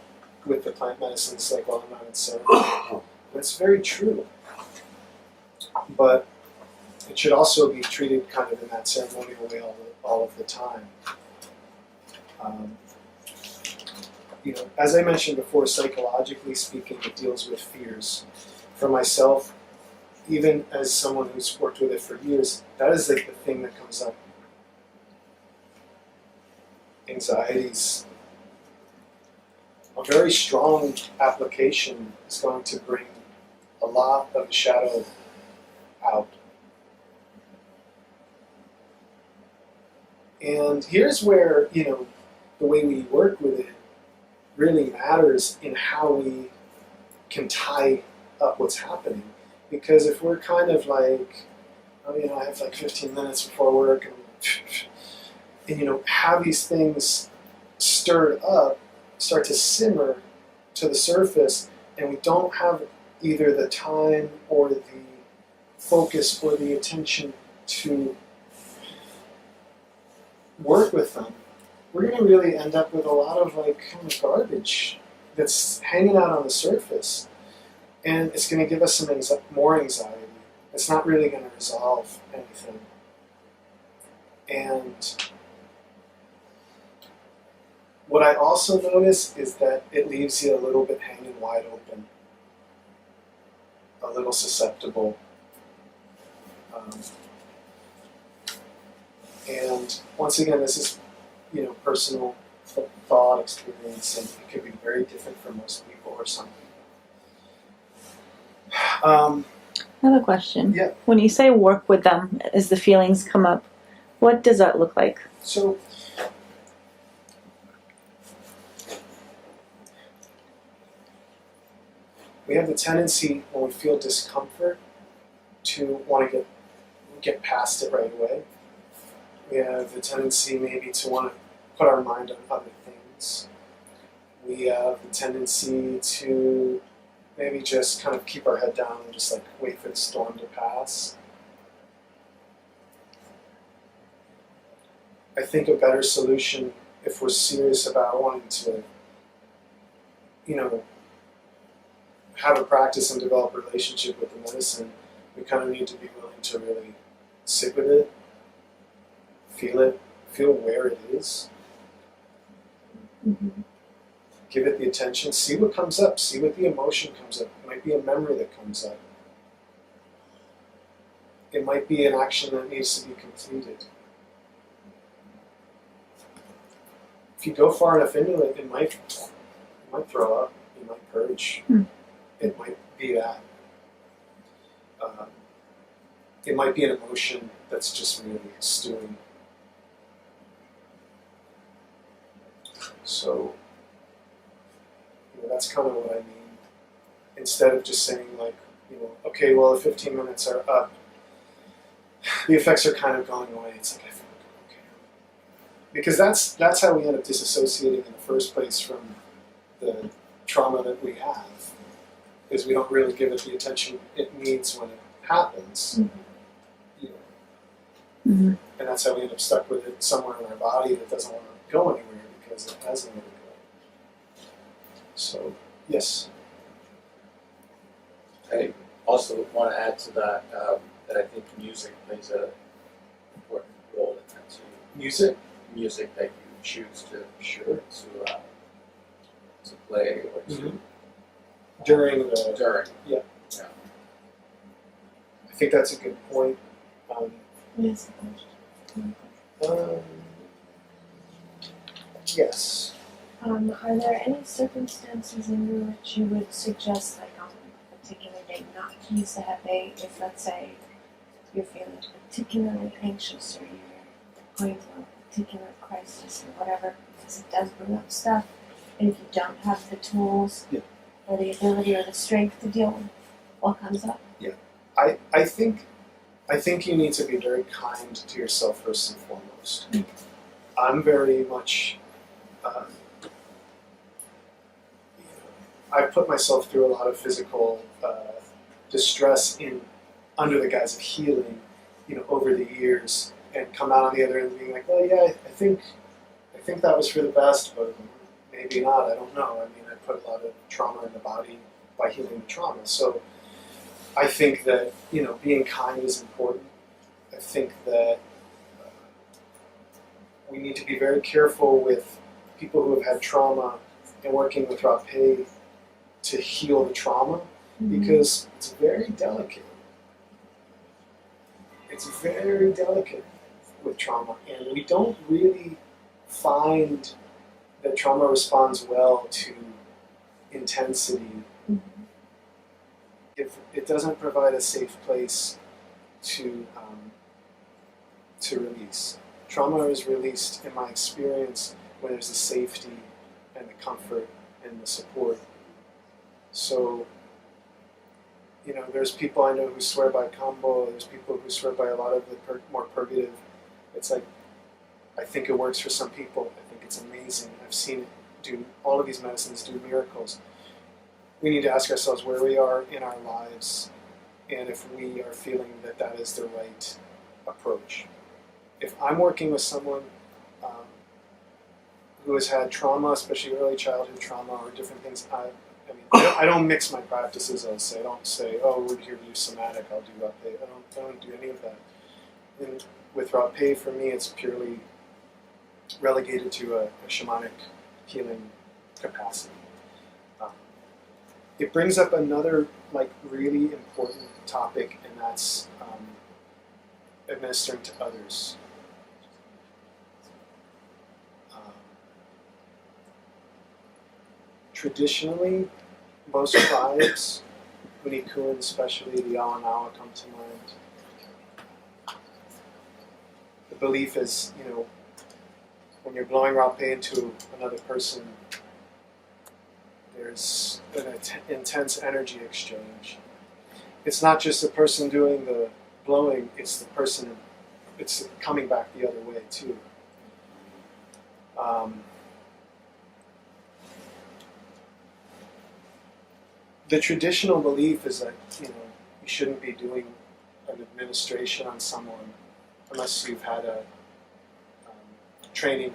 with the plant medicines, like while I'm not in ceremony. That's very true. But it should also be treated kind of in that ceremonial way all of the time. As I mentioned before, psychologically speaking, it deals with fears. For myself, even as someone who's worked with it for years, that is like the thing that comes up. Anxieties. A very strong application is going to bring a lot of shadow out. And here's where, the way we work with it really matters in how we can tie up what's happening. Because if we're kind of like, I have like 15 minutes before work and have these things stirred up, start to simmer to the surface, and we don't have either the time or the focus or the attention to work with them, we're going to really end up with a lot of kind of garbage that's hanging out on the surface, and it's going to give us some more anxiety. It's not really going to resolve anything. And what I also notice is that it leaves you a little bit hanging wide open, a little susceptible. And once again, this is, personal thought, experience, and it could be very different for most people or some people. I have a question. Yeah. When you say work with them as the feelings come up, what does that look like? So, we have the tendency when we feel discomfort to want to get past it right away. We have the tendency maybe to want to put our mind on other things. We have the tendency to maybe just kind of keep our head down and just wait for the storm to pass. I think a better solution, if we're serious about wanting to, have a practice and develop a relationship with the medicine, we kind of need to be willing to really sit with it, feel where it is, give it the attention, see what comes up, see what the emotion comes up. It might be a memory that comes up. It might be an action that needs to be completed. If you go far enough into it, you might throw up, you might purge. It might be that. It might be an emotion that's just really stewing. So, that's kind of what I mean. Instead of just saying okay, well, the 15 minutes are up, the effects are kind of going away. It's I feel okay. Because that's how we end up disassociating in the first place from the trauma that we have, is we don't really give it the attention it needs when it happens. And that's how we end up stuck with it somewhere in our body that doesn't want to go anywhere because it has nowhere to go. So, yes. I also want to add to that that I think music plays an important role in that too. Music that you choose to play or to During. Yeah. I think that's a good point. Yes. Yes. Are there any circumstances in which you would suggest, like on a particular day, not to use the Rapé if, let's say, you're feeling particularly anxious or you're going through a particular crisis or whatever, because it does bring up stuff, and if you don't have the tools or the ability or the strength to deal with what comes up? I think you need to be very kind to yourself first and foremost. I'm very much, I've put myself through a lot of physical distress under the guise of healing, over the years, and come out on the other end being like, well, yeah, I think that was for the best, but maybe not. I don't know. I mean, I put a lot of trauma in the body by healing the trauma. So I think that being kind is important. I think that we need to be very careful with people who have had trauma and working with Rapé to heal the trauma, because it's very delicate. It's very delicate with trauma, and we don't really find that trauma responds well to intensity. If it doesn't provide a safe place to release. Trauma is released, in my experience, when there's the safety and the comfort and the support. So, there's people I know who swear by combo, there's people who swear by a lot of the more purgative. It's like, I think it works for some people. I think it's amazing. I've seen it do, all of these medicines do miracles. We need to ask ourselves where we are in our lives and if we are feeling that that is the right approach. If I'm working with someone who has had trauma, especially early childhood trauma or different things, I don't mix my practices. I don't say, oh, we're here to do somatic, I'll do Rapé. I don't do any of that. And with Rapé, for me, it's purely relegated to a shamanic healing capacity. It brings up another really important topic, and that's administering to others. Traditionally, most tribes, Unikun especially, the Awanawa come to mind. The belief is, when you're blowing Rapé into another person, there's an intense energy exchange. It's not just the person doing the blowing, it's the person, it's coming back the other way too. The traditional belief is that, you shouldn't be doing an administration on someone unless you've had a training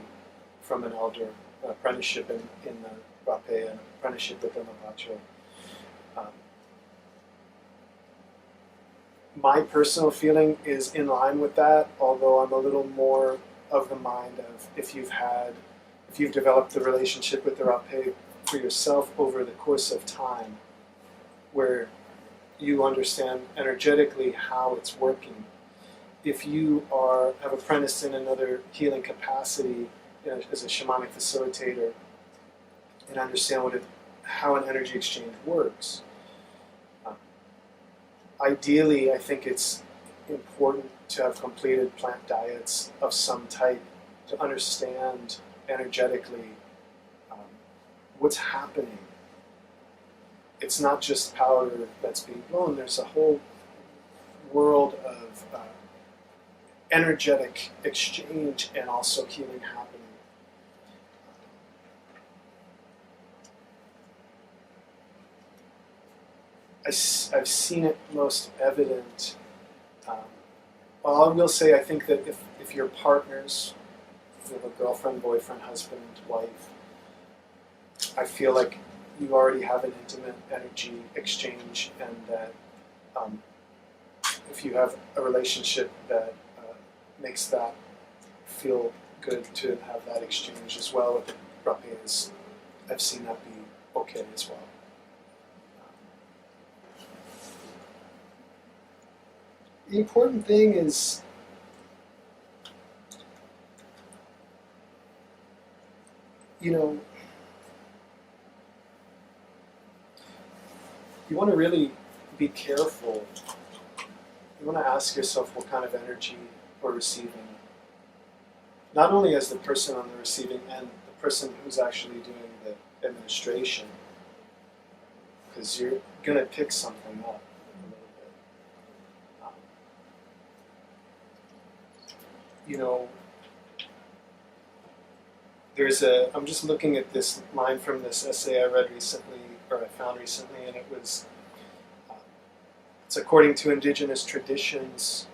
from an elder, an apprenticeship in the Rapé, an apprenticeship with the Mapacho. My personal feeling is in line with that, although I'm a little more of the mind of if you've developed the relationship with the Rapé for yourself over the course of time, where you understand energetically how it's working. If you have apprenticed in another healing capacity as a shamanic facilitator and understand how an energy exchange works, ideally I think it's important to have completed plant diets of some type to understand energetically what's happening. It's not just powder that's being blown, there's a whole world of energetic exchange and also healing happening. I've seen it most evident. Well, I will say, I think that if you're partners, if you have a girlfriend, boyfriend, husband, wife, I feel like you already have an intimate energy exchange, and that if you have a relationship that makes that feel good to have that exchange as well with the Rapé, I've seen that be okay as well. The important thing is you want to really be careful. You want to ask yourself what kind of energy we're receiving. Not only as the person on the receiving end, the person who's actually doing the administration, because you're going to pick something up a little bit. You know, I'm just looking at this line from this essay I read recently, or I found recently, and it was, it's according to indigenous traditions,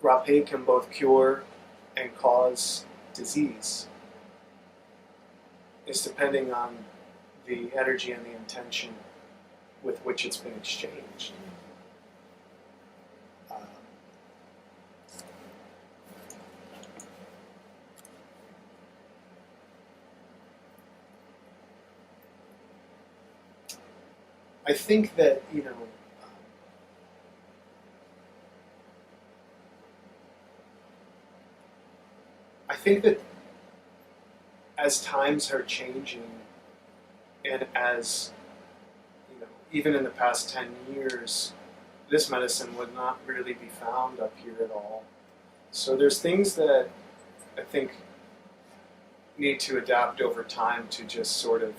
Rapé can both cure and cause disease. It's depending on the energy and the intention with which it's been exchanged. I think that, you know, I think that as times are changing, and as, you know, even in the past 10 years, this medicine would not really be found up here at all. So there's things that I think need to adapt over time to just sort of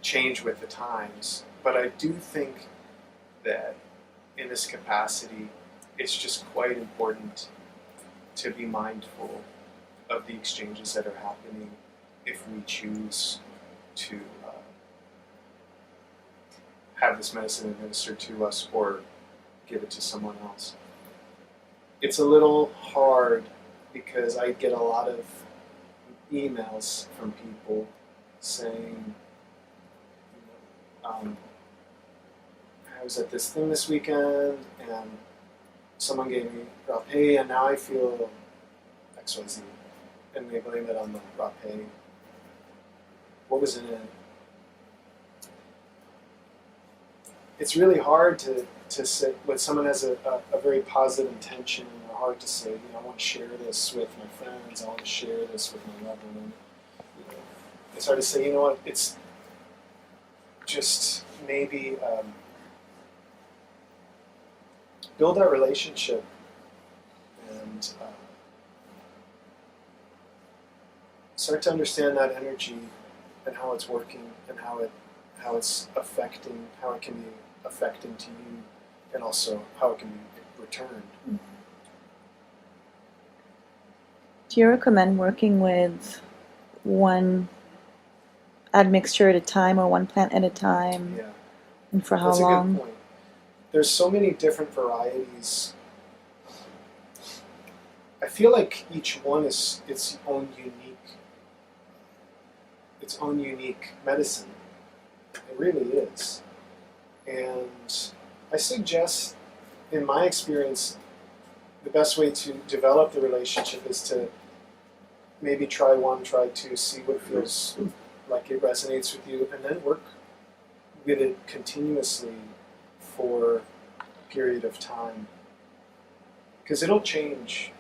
change with the times. But I do think that in this capacity, it's just quite important to be mindful of the exchanges that are happening if we choose to have this medicine administered to us or give it to someone else. It's a little hard because I get a lot of emails from people saying, I was at this thing this weekend and someone gave me Rapé and now I feel XYZ, and they blame it on the Rapé. What was in it? It's really hard to sit when someone has a very positive intention, and they're hard to say, you know, I want to share this with my friends, I want to share this with my loved one. You know, it's hard to say, you know what, it's just maybe build that relationship and start to understand that energy and how it's working and how it's affecting, how it can be affecting to you, and also how it can be returned. Do you recommend working with one admixture at a time or one plant at a time? Yeah. And for how That's long? a good point. There's so many different varieties. I feel like each one is its own unique medicine. It really is. And I suggest, in my experience, the best way to develop the relationship is to maybe try one, try two, see what feels like it resonates with you, and then work with it continuously for a period of time. Because it'll change.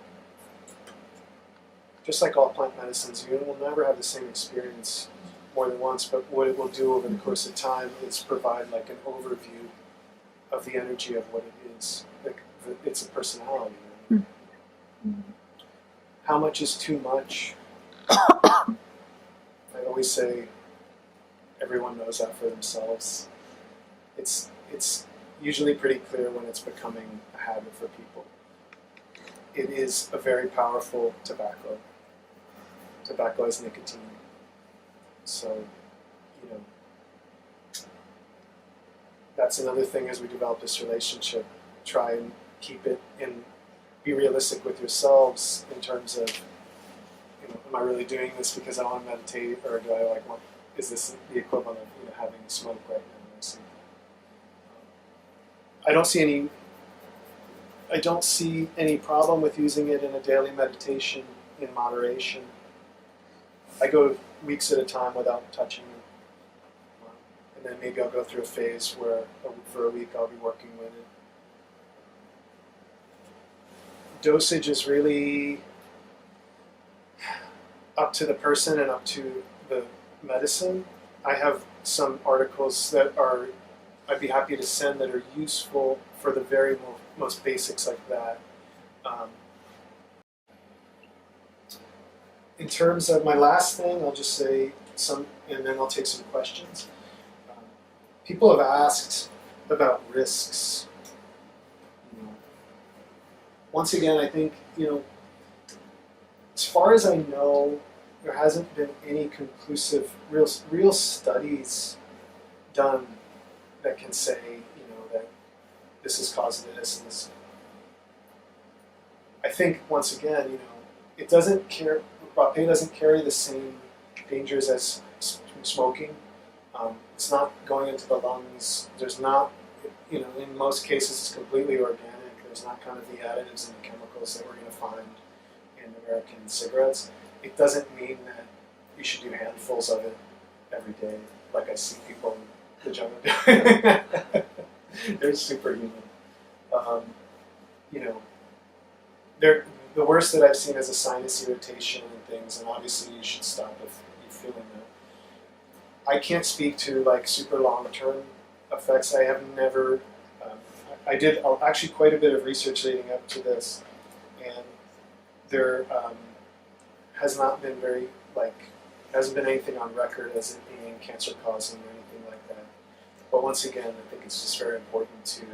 Just like all plant medicines, you will never have the same experience more than once, but what it will do over the course of time is provide like an overview of the energy of what it is. Like it's a personality. Right? Mm-hmm. How much is too much? I always say everyone knows that for themselves. It's usually pretty clear when it's becoming a habit for people. It is a very powerful tobacco. Tobacco has nicotine. So, you know, that's another thing as we develop this relationship. Try and keep it in, be realistic with yourselves in terms of, you know, am I really doing this because I want to meditate, or do I want, is this the equivalent of, you know, having a smoke right now or something? I don't see any problem with using it in a daily meditation in moderation. I go weeks at a time without touching it. And then maybe I'll go through a phase where for a week I'll be working with it. Dosage is really up to the person and up to the medicine. I have some articles that I'd be happy to send that are useful for the very most basics like that. In terms of my last thing, I'll just say some, and then I'll take some questions. People have asked about risks. Once again, I think, as far as I know, there hasn't been any conclusive, real studies done that can say, that this has caused this and this. I think, once again, it doesn't care. Rapé doesn't carry the same dangers as smoking. It's not going into the lungs. There's not, in most cases, it's completely organic. There's not kind of the additives and the chemicals that we're going to find in American cigarettes. It doesn't mean that you should do handfuls of it every day, like I see people in the jungle doing. They're superhuman. The worst that I've seen is a sinus irritation and things, and obviously you should stop if you're feeling that. I can't speak to super long-term effects. I have never. I did actually quite a bit of research leading up to this, and there has not been hasn't been anything on record as it being cancer-causing or anything like that. But once again, I think it's just very important to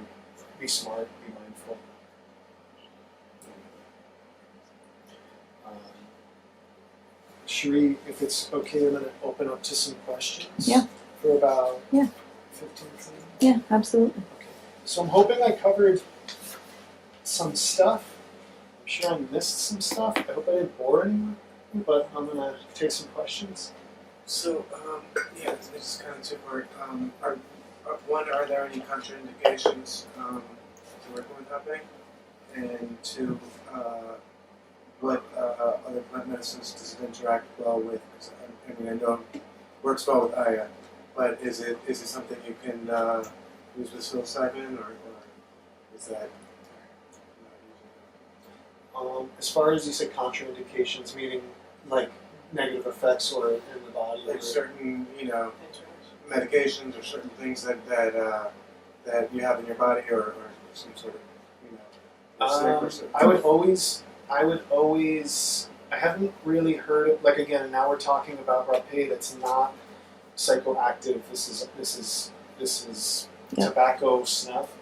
be smart, be mindful. Cherie, if it's okay, I'm going to open up to some questions. Yeah. For about 15 minutes. Yeah, absolutely. Okay. So I'm hoping I covered some stuff. I'm sure I missed some stuff. I hope I didn't bore anyone, but I'm going to take some questions. So, this is kind of two-part. One, are there any contraindications to working with Rapé? And two, what other plant medicines does it interact well with? Because I know it works well with Aya, but is it something you can use with psilocybin, or is that not using As far as you said contraindications, meaning negative effects or in the body? like certain, medications or certain things that you have in your body, or some sort of, I haven't really heard of, again, now we're talking about Rapé that's not psychoactive. This is tobacco snuff.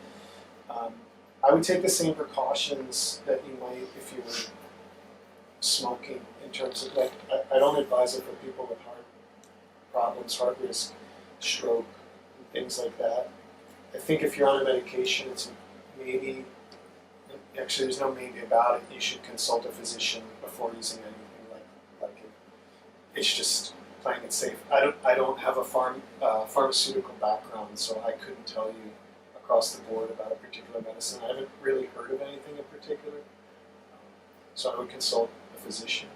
I would take the same precautions that you might if you were smoking, in terms of I don't advise it for people with heart problems, heart risk, stroke, and things like that. I think if you're on a medication, it's maybe, actually there's no maybe about it, you should consult a physician before using anything like it. It's just playing it safe. I don't have a pharmaceutical background, so I couldn't tell you across the board about a particular medicine. I haven't really heard of anything in particular, so I would consult a physician.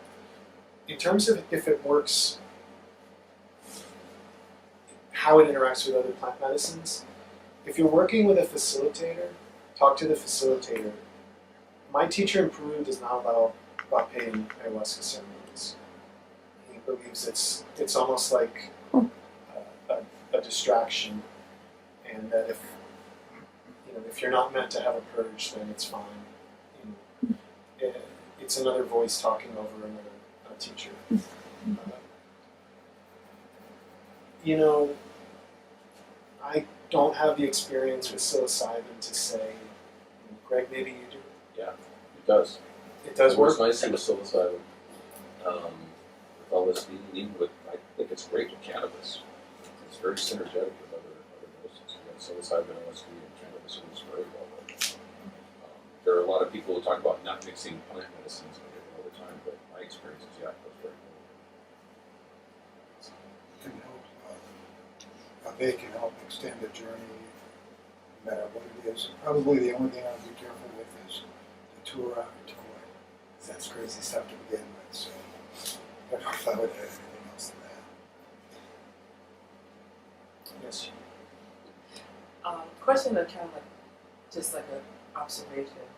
In terms of if it works, how it interacts with other plant medicines, if you're working with a facilitator, talk to the facilitator. My teacher in Peru does not allow Rapé and ayahuasca ceremonies. He believes it's almost like a distraction, and that if you're not meant to have a purge, then it's fine. It's another voice talking over another teacher. I don't have the experience with psilocybin to say. Greg, maybe you do. Yeah, it does. It does It work. works nicely with psilocybin. With LSD, and even with, I think it's great with cannabis. It's very synergetic with other medicines. Psilocybin, LSD, and cannabis works very well. There are a lot of people who talk about not mixing plant medicines all the time, but my experience is, that's very cool. Can help. Rapé can help extend the journey, no matter what it is. Probably the only thing I would be careful with is the Tura or toy. That's crazy stuff to begin with. So I don't know if I would add anything else to that. Yes. Question that kind of just like an observation.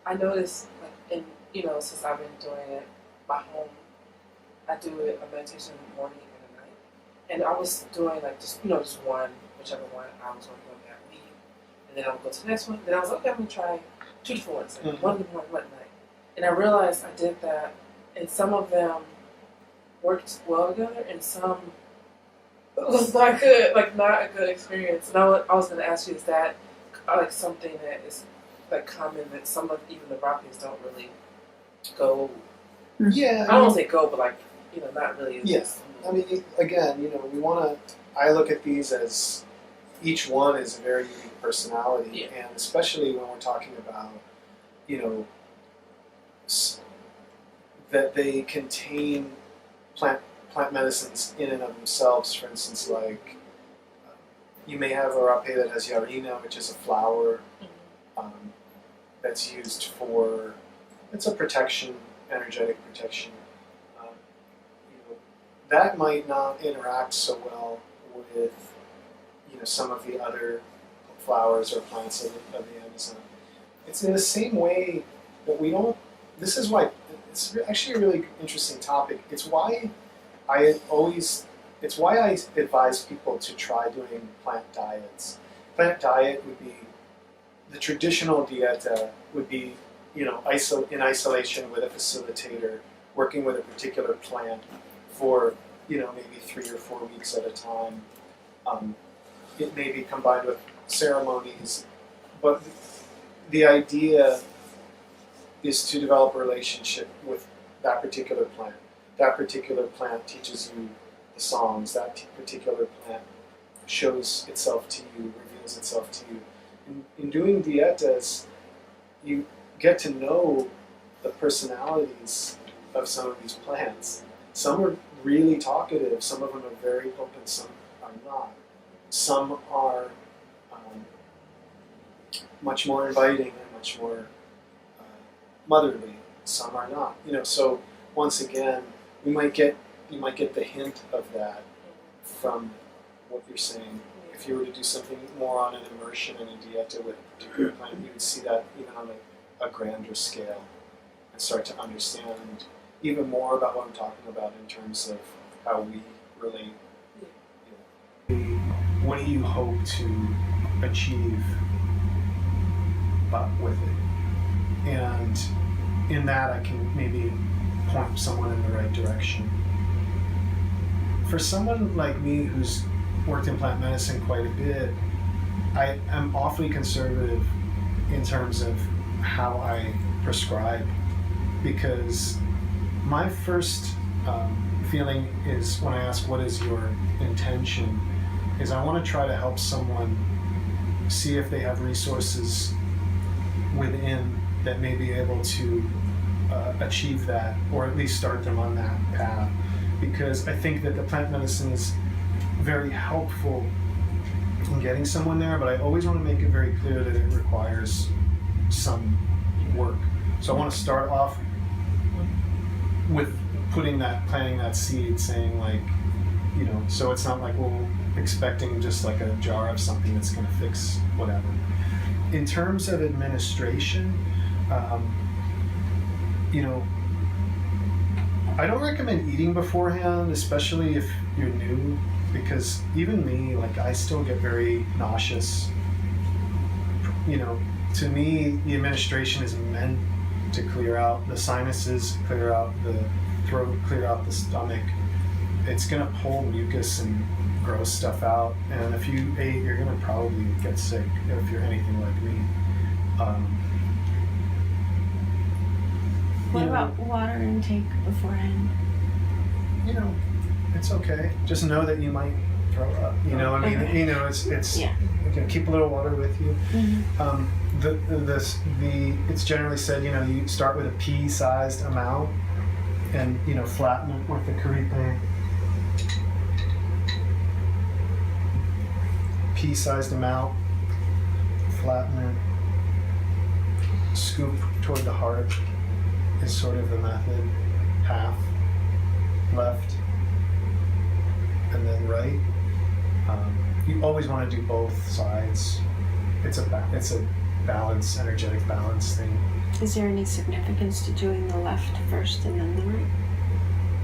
I noticed since I've been doing it, my home, I do a meditation in the morning and at night. And I was doing like just just one, whichever one I was working on that week, and then I would go to the next one. Then I was like, okay, I'm gonna try 2 different ones, like one in the morning, one at night. And I realized I did that, and some of them worked well together, and some was not good, like not a good experience. And I was gonna ask you, is that like something that is like common that some of even the Rapés don't really go? Yeah, I don't want to say go, but like not really. Yes, I mean, again, we want to. I look at these as each one is a very unique personality, and especially when we're talking about, that they contain plant medicines in and of themselves. For instance, like you may have a rapé that has yarina, which is a flower that's used for. It's a protection, energetic protection. That might not interact so well with some of the other flowers or plants of the Amazon. It's in the same way that we don't. This is why it's actually a really interesting topic. It's why I advise people to try doing plant diets. Plant diet would be the traditional dieta would be in isolation with a facilitator, working with a particular plant for maybe 3 or 4 weeks at a time. It may be combined with ceremonies, but the idea is to develop a relationship with that particular plant. That particular plant teaches you the songs. That particular plant shows itself to you, reveals itself to you. In doing dietas, you get to know the personalities of some of these plants. Some are really talkative, some of them are very open, some are not. Some are much more inviting and much more motherly, some are not. So once again, you might get the hint of that from what you're saying. If you were to do something more on an immersion in a dieta with a particular plant, you would see that even on a grander scale and start to understand even more about what I'm talking about in terms of how we relate. What do you hope to achieve with it? And in that, I can maybe point someone in the right direction. For someone like me who's worked in plant medicine quite a bit, I am awfully conservative in terms of how I prescribe, because my first feeling is when I ask what is your intention, is I want to try to help someone see if they have resources within that may be able to achieve that, or at least start them on that path. Because I think that the plant medicine is very helpful in getting someone there, but I always want to make it very clear that it requires some work. So I want to start off with planting that seed, saying so it's not like we're expecting just like a jar of something that's going to fix whatever. In terms of administration, I don't recommend eating beforehand, especially if you're new, because even me, I still get very nauseous. To me, the administration is meant to clear out the sinuses, clear out the throat, clear out the stomach. It's going to pull mucus and gross stuff out, and if you ate, you're going to probably get sick if you're anything like me. What about water intake beforehand? It's okay. Just know that you might throw up. It's yeah. Keep a little water with you. Mm-hmm. It's generally said, you start with a pea-sized amount, and flatten it with the Kuripe. Pea-sized amount, flatten it, scoop toward the heart is sort of the method. Half, left, and then right. You always want to do both sides. It's a balance, energetic balance thing. Is there any significance to doing the left first and then the right?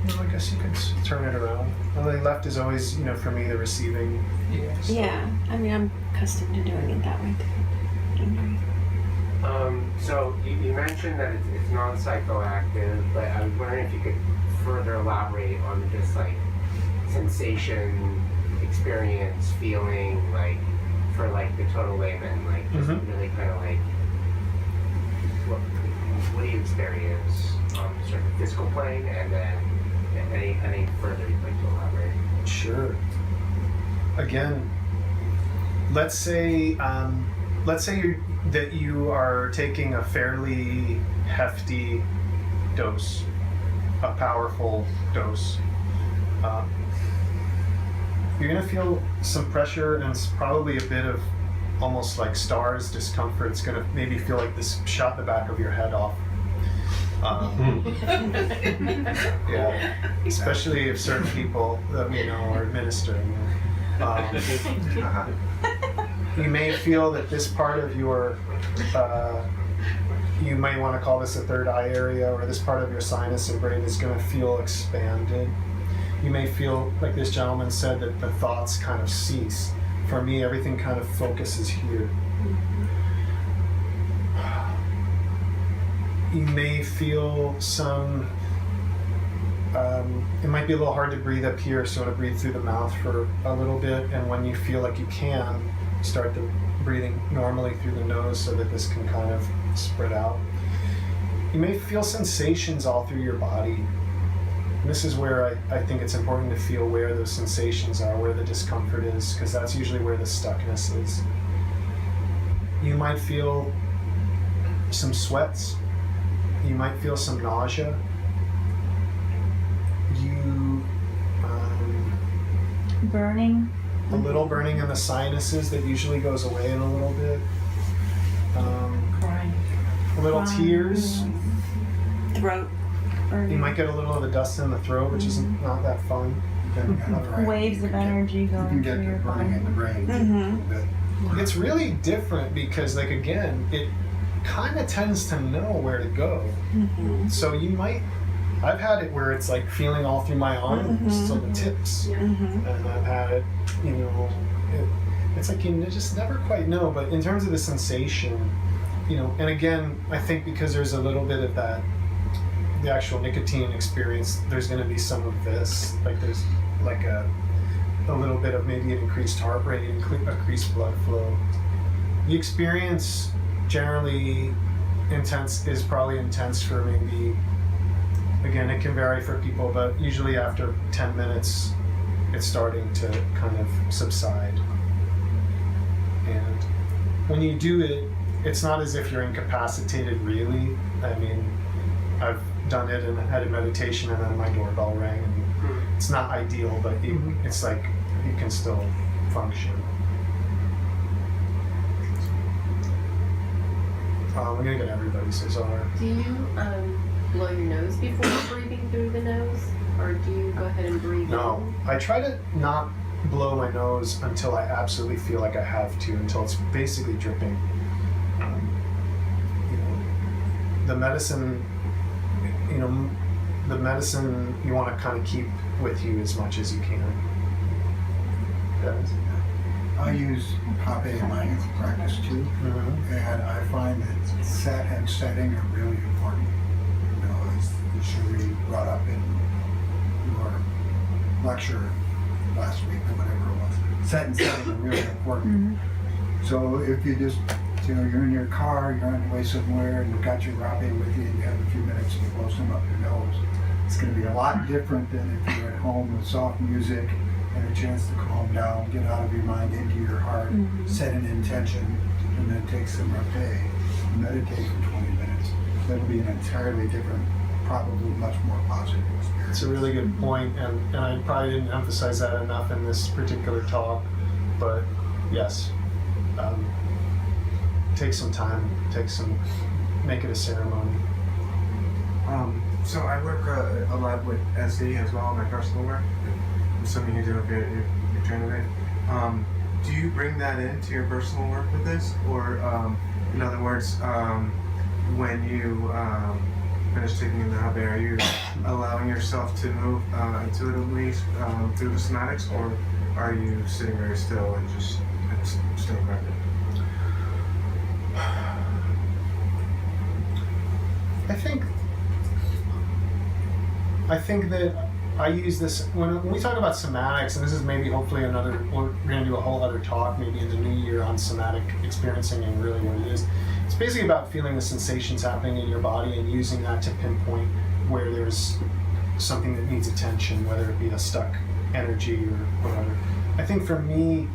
No, I guess you could turn it around. Well, the left is always, for me, the receiving. So. Yeah, I mean, I'm accustomed to doing it that way too. So you mentioned that it's non-psychoactive, but I was wondering if you could further elaborate on just like sensation, experience, feeling, like for like the total layman, like just really kind of like what do you experience on sort of physical plane, and then any further you'd like to elaborate? Sure. Again, let's say that you are taking a fairly hefty dose, a powerful dose. You're going to feel some pressure and probably a bit of almost like stars discomfort. It's going to maybe feel like this shot the back of your head off. Yeah, especially if certain people that we know are administering it. You may feel that this part of your, you may want to call this a third eye area, or this part of your sinus and brain is going to feel expanded. You may feel, like this gentleman said, that the thoughts kind of cease. For me, everything kind of focuses here. You may feel some, it might be a little hard to breathe up here, so to breathe through the mouth for a little bit, and when you feel like you can, start the breathing normally through the nose so that this can kind of spread out. You may feel sensations all through your body. And this is where I think it's important to feel where those sensations are, where the discomfort is, because that's usually where the stuckness is. You might feel some sweats. You might feel some nausea. Burning. A little burning in the sinuses that usually goes away in a little bit. Crying. A little tears. Throat burning. You might get a little of the dust in the throat, which is not that fun. Waves of energy going through your body. Burning in the brain a little bit. It's really different because, like, again, it kind of tends to know where to go. So you might, I've had it where it's like feeling all through my arms, so the tips. And I've had it, it's like you just never quite know. But in terms of the sensation, and again, I think because there's a little bit of that, the actual nicotine experience, there's going to be some of this. Like there's like a little bit of maybe an increased heart rate, increased blood flow. The experience generally is probably intense for maybe, again, it can vary for people, but usually after 10 minutes, it's starting to kind of subside. And when you do it, it's not as if you're incapacitated, really. I mean, I've done it and had a meditation and then my doorbell rang, and it's not ideal, but it's like you can still function. We're gonna get everybody, so sorry. Do you blow your nose before breathing through the nose, or do you go ahead and breathe No, in? I try to not blow my nose until I absolutely feel like I have to, until it's basically dripping. The medicine, you want to kind of keep with you as much as you can. Yes. I use Rapé in my practice too, and I find that set and setting are really important. As Cherie brought up in your lecture last week or whatever it was, set and setting are really important. So if you just, you're in your car, you're on your way somewhere, and you've got your Rapé with you, and you have a few minutes and you blow some up your nose, it's going to be a lot different than if you're at home with soft music and a chance to calm down, get out of your mind into your heart, set an intention, and then take some Rapé and meditate for 20 minutes. That'll be an entirely different, probably much more positive experience. It's a really good point, and I probably didn't emphasize that enough in this particular talk, but yes, take some time, make it a ceremony. So I work a lot with SD as well in my personal work. I'm assuming you do if you're trained with it. Do you bring that into your personal work with this? Or in other words, when you finish taking in the Rapé, are you allowing yourself to move intuitively through the somatics, or are you sitting very still and just staying grounded? I think that I use this when we talk about somatics, and this is maybe hopefully another, we're going to do a whole other talk maybe in the new year on somatic experiencing and really what it is. It's basically about feeling the sensations happening in your body and using that to pinpoint where there's something that needs attention, whether it be a stuck energy or whatever. I think for me,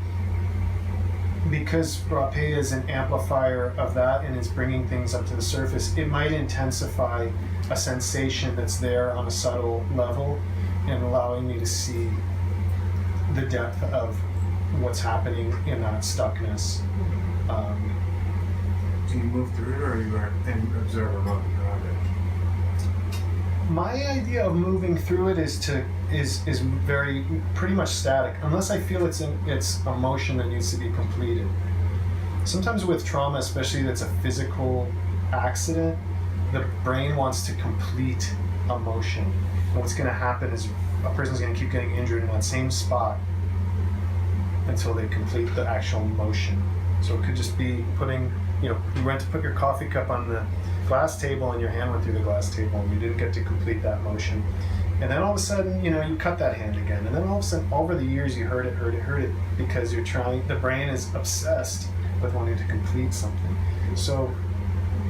because Rapé is an amplifier of that and is bringing things up to the surface, it might intensify a sensation that's there on a subtle level and allowing me to see the depth of what's happening in that stuckness. Do you move through it, or are you an observer around it? My idea of moving through it is very pretty much static, unless I feel it's a motion that needs to be completed. Sometimes with trauma, especially that's a physical accident, the brain wants to complete a motion. And what's going to happen is a person's going to keep getting injured in that same spot until they complete the actual motion. So it could just be you went to put your coffee cup on the glass table and your hand went through the glass table and you didn't get to complete that motion. And then all of a sudden, you cut that hand again. And then all of a sudden, over the years, you hurt it because the brain is obsessed with wanting to complete something. So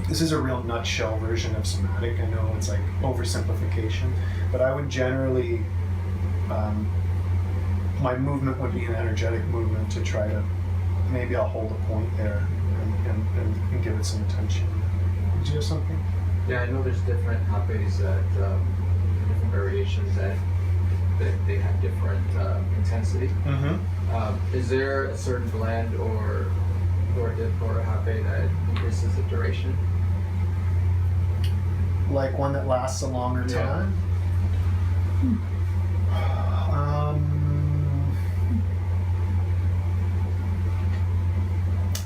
this is a real nutshell version of somatic. I know it's like oversimplification, but I would generally, my movement would be an energetic movement to try to, maybe I'll hold a point there and give it some attention. Did you have something? Yeah, I know there's different Rapés that, different variations that they have different intensity. Mm-hmm. Is there a certain blend or a Rapé that increases the duration? Like one that lasts a longer time?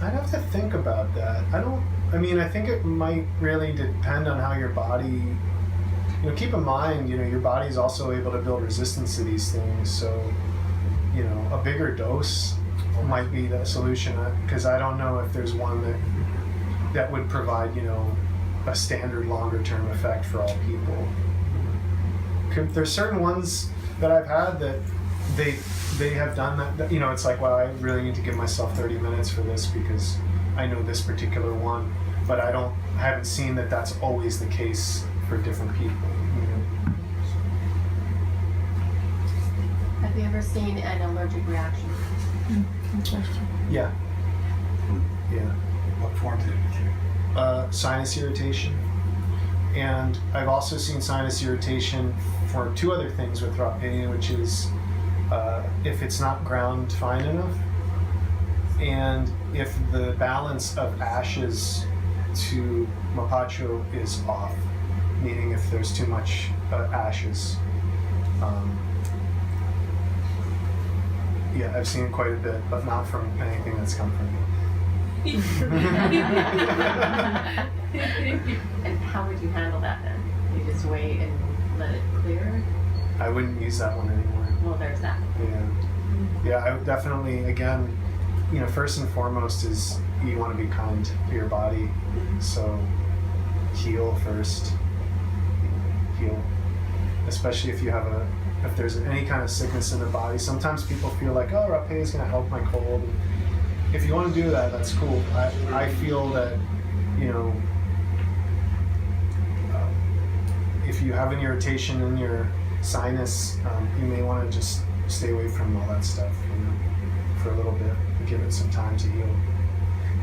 I'd have to think about that. I think it might really depend on how your body, keep in mind, your body is also able to build resistance to these things. So, a bigger dose might be the solution, because I don't know if there's one that would provide, a standard longer term effect for all people. There's certain ones that I've had that they have done that, it's like, well, I really need to give myself 30 minutes for this because I know this particular one, but I haven't seen that that's always the case for different people. Have you ever seen an allergic reaction? Yeah. What form did it take? Sinus irritation. And I've also seen sinus irritation for two other things with Rapé, which is if it's not ground fine enough, and if the balance of ashes to mapacho is off, meaning if there's too much ashes. Yeah, I've seen quite a bit, but not from anything that's come from me. And how would you handle that then? You just wait and let it clear? I wouldn't use that one anymore. Well, there's that. Yeah, I would definitely, again, first and foremost is you want to be kind to your body. So heal first. Heal. Especially if there's any kind of sickness in the body. Sometimes people feel like, oh, Rapé is going to help my cold. If you want to do that, that's cool. I feel that, if you have an irritation in your sinus, you may want to just stay away from all that stuff, for a little bit and give it some time to heal.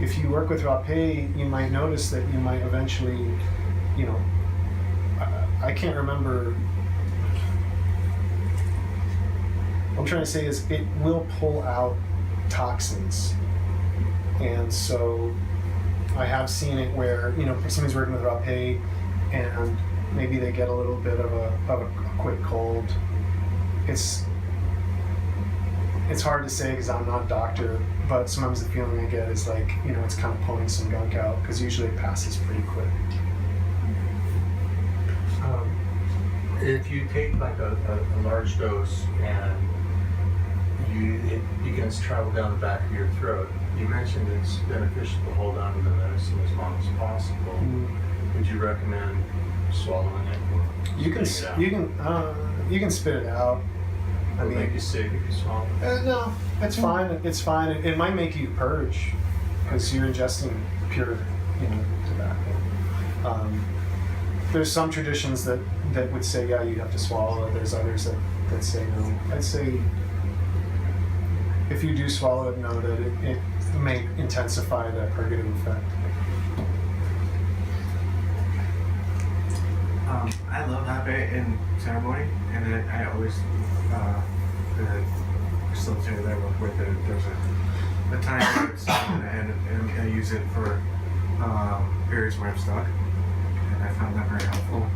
If you work with Rapé, you might notice that you might eventually, I can't remember. What I'm trying to say is it will pull out toxins. And so I have seen it where, somebody's working with Rapé and maybe they get a little bit of a quick cold. It's hard to say because I'm not a doctor, but sometimes the feeling I get is like, it's kind of pulling some gunk out, because usually it passes pretty quick. If you take like a large dose and it begins to travel down the back of your throat, you mentioned it's beneficial to hold on to the medicine as long as possible. Would you recommend swallowing it or You can spitting it out? you can spit it out. I Would mean, it make you sick if you swallow it? no, it's fine. It's fine. It might make you purge because you're ingesting pure, tobacco. There's some traditions that would say, yeah, you have to swallow it. There's others that say no. I'd say if you do swallow it, know that it may intensify the purgative effect. I love Rapé in ceremony, and I always, the facilitator that I work with, there's a time limit, and I use it for periods where I'm stuck, and I found that very helpful.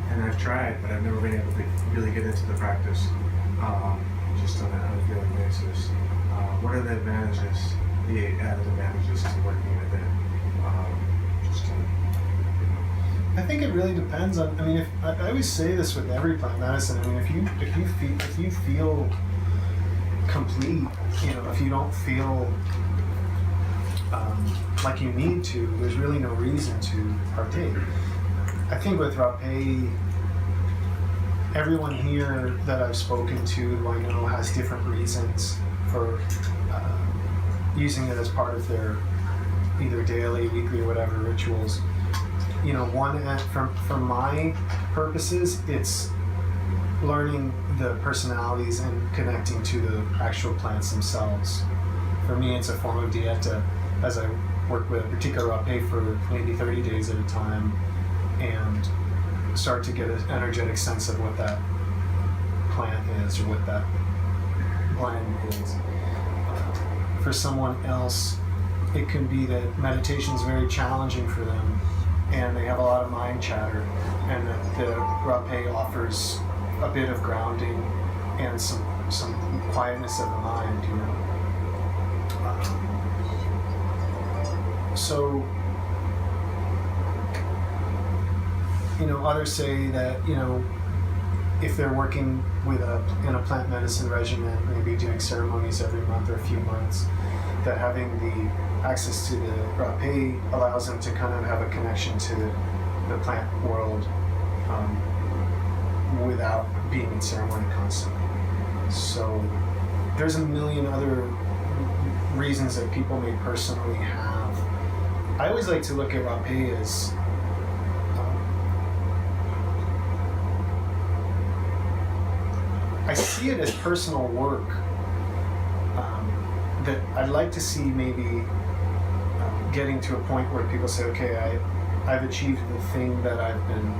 I've tried, but I've never been able to really get into the practice just on a daily basis. What are the advantages, the added advantages to working with it? I think it really depends on. I mean, if I always say this with every plant medicine. I mean, if you feel complete, if you don't feel like you need to, there's really no reason to partake. I think with Rapé, everyone here that I've spoken to, who I know has different reasons for using it as part of their either daily, weekly, or whatever rituals. For my purposes, it's learning the personalities and connecting to the actual plants themselves. For me, it's a form of dieta, as I work with a particular Rapé for maybe 30 days at a time and start to get an energetic sense of what that plant is or what that blend is. For someone else, it could be that meditation is very challenging for them and they have a lot of mind chatter, and that the Rapé offers a bit of grounding and some quietness of the mind, So, others say that, if they're working in a plant medicine regimen, maybe doing ceremonies every month or a few months, that having the access to the Rapé allows them to kind of have a connection to the plant world without being in ceremony constantly. So there's a million other reasons that people may personally have. I always like to look at Rapé as I see it as personal work that I'd like to see maybe getting to a point where people say, okay, I've achieved the thing that I've been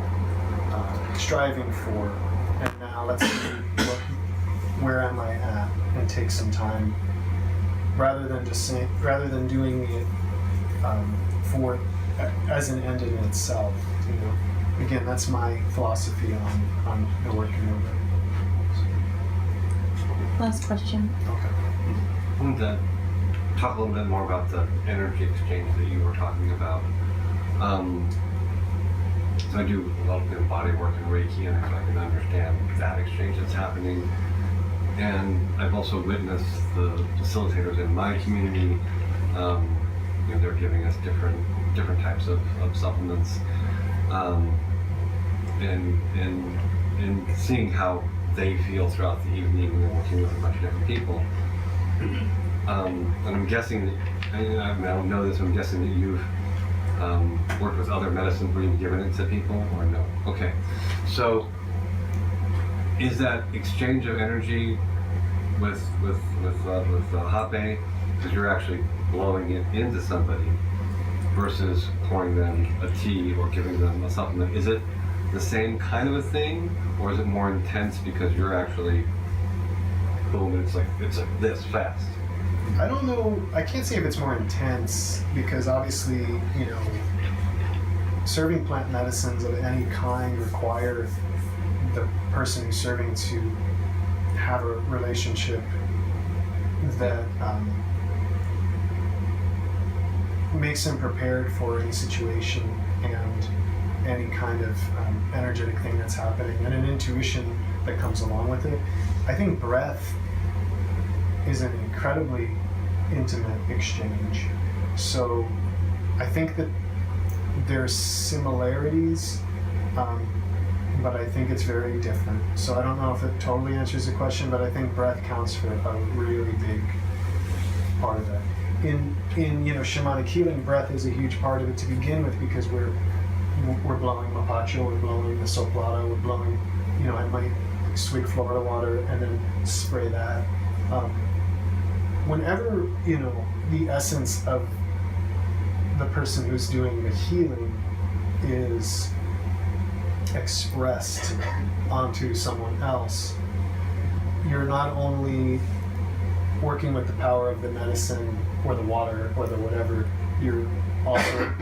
striving for, and now let's see where am I at, and take some time, rather than doing it as an end in itself. Again, that's my philosophy on the working with it. Last question. Okay. I wanted to talk a little bit more about the energy exchange that you were talking about. So I do a lot of body work and Reiki, and I can understand that exchange that's happening. And I've also witnessed the facilitators in my community. They're giving us different types of supplements, and seeing how they feel throughout the evening when they're working with a bunch of different people. And I'm guessing that, I don't know this, I'm guessing that you've worked with other medicines where you've given it to people, or no? Okay. So, is that exchange of energy with Rapé, because you're actually blowing it into somebody, versus pouring them a tea or giving them a supplement, is it the same kind of a thing, or is it more intense because you're actually, boom, it's like this fast? I don't know, I can't say if it's more intense, because obviously, serving plant medicines of any kind require the person who's serving to have a relationship that makes them prepared for any situation, any kind of energetic thing that's happening and an intuition that comes along with it. I think breath is an incredibly intimate exchange. So I think that there's similarities, but I think it's very different. So I don't know if it totally answers the question, but I think breath counts for a really big part of that. In shamanic healing, breath is a huge part of it to begin with, because we're blowing mapacho, we're blowing the soplata, we're blowing, I might swig Florida water and then spray that. Whenever, the essence of the person who's doing the healing is expressed onto someone else, you're not only working with the power of the medicine or the water or the whatever, you're also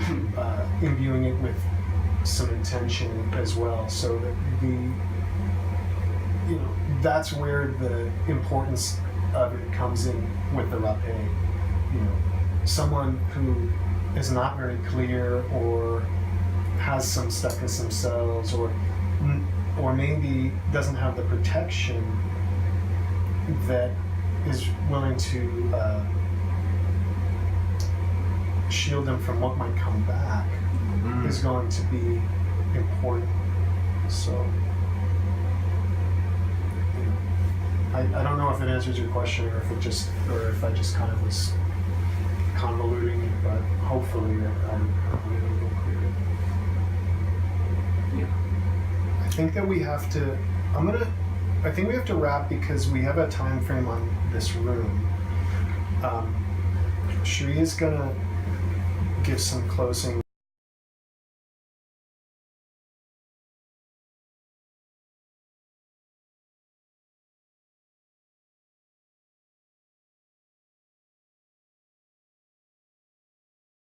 imbuing it with some intention as well, so that that's where the importance of it comes in with the rapé. Someone who is not very clear or has some stuckness themselves, or maybe doesn't have the protection that is willing to shield them from what might come back, is going to be important. So I don't know if it answers your question, or if I just kind of was convoluting it, but hopefully I'm a little clear. Yeah. I think that we have to. I think we have to wrap, because we have a time frame on this room. Shri is gonna give some closing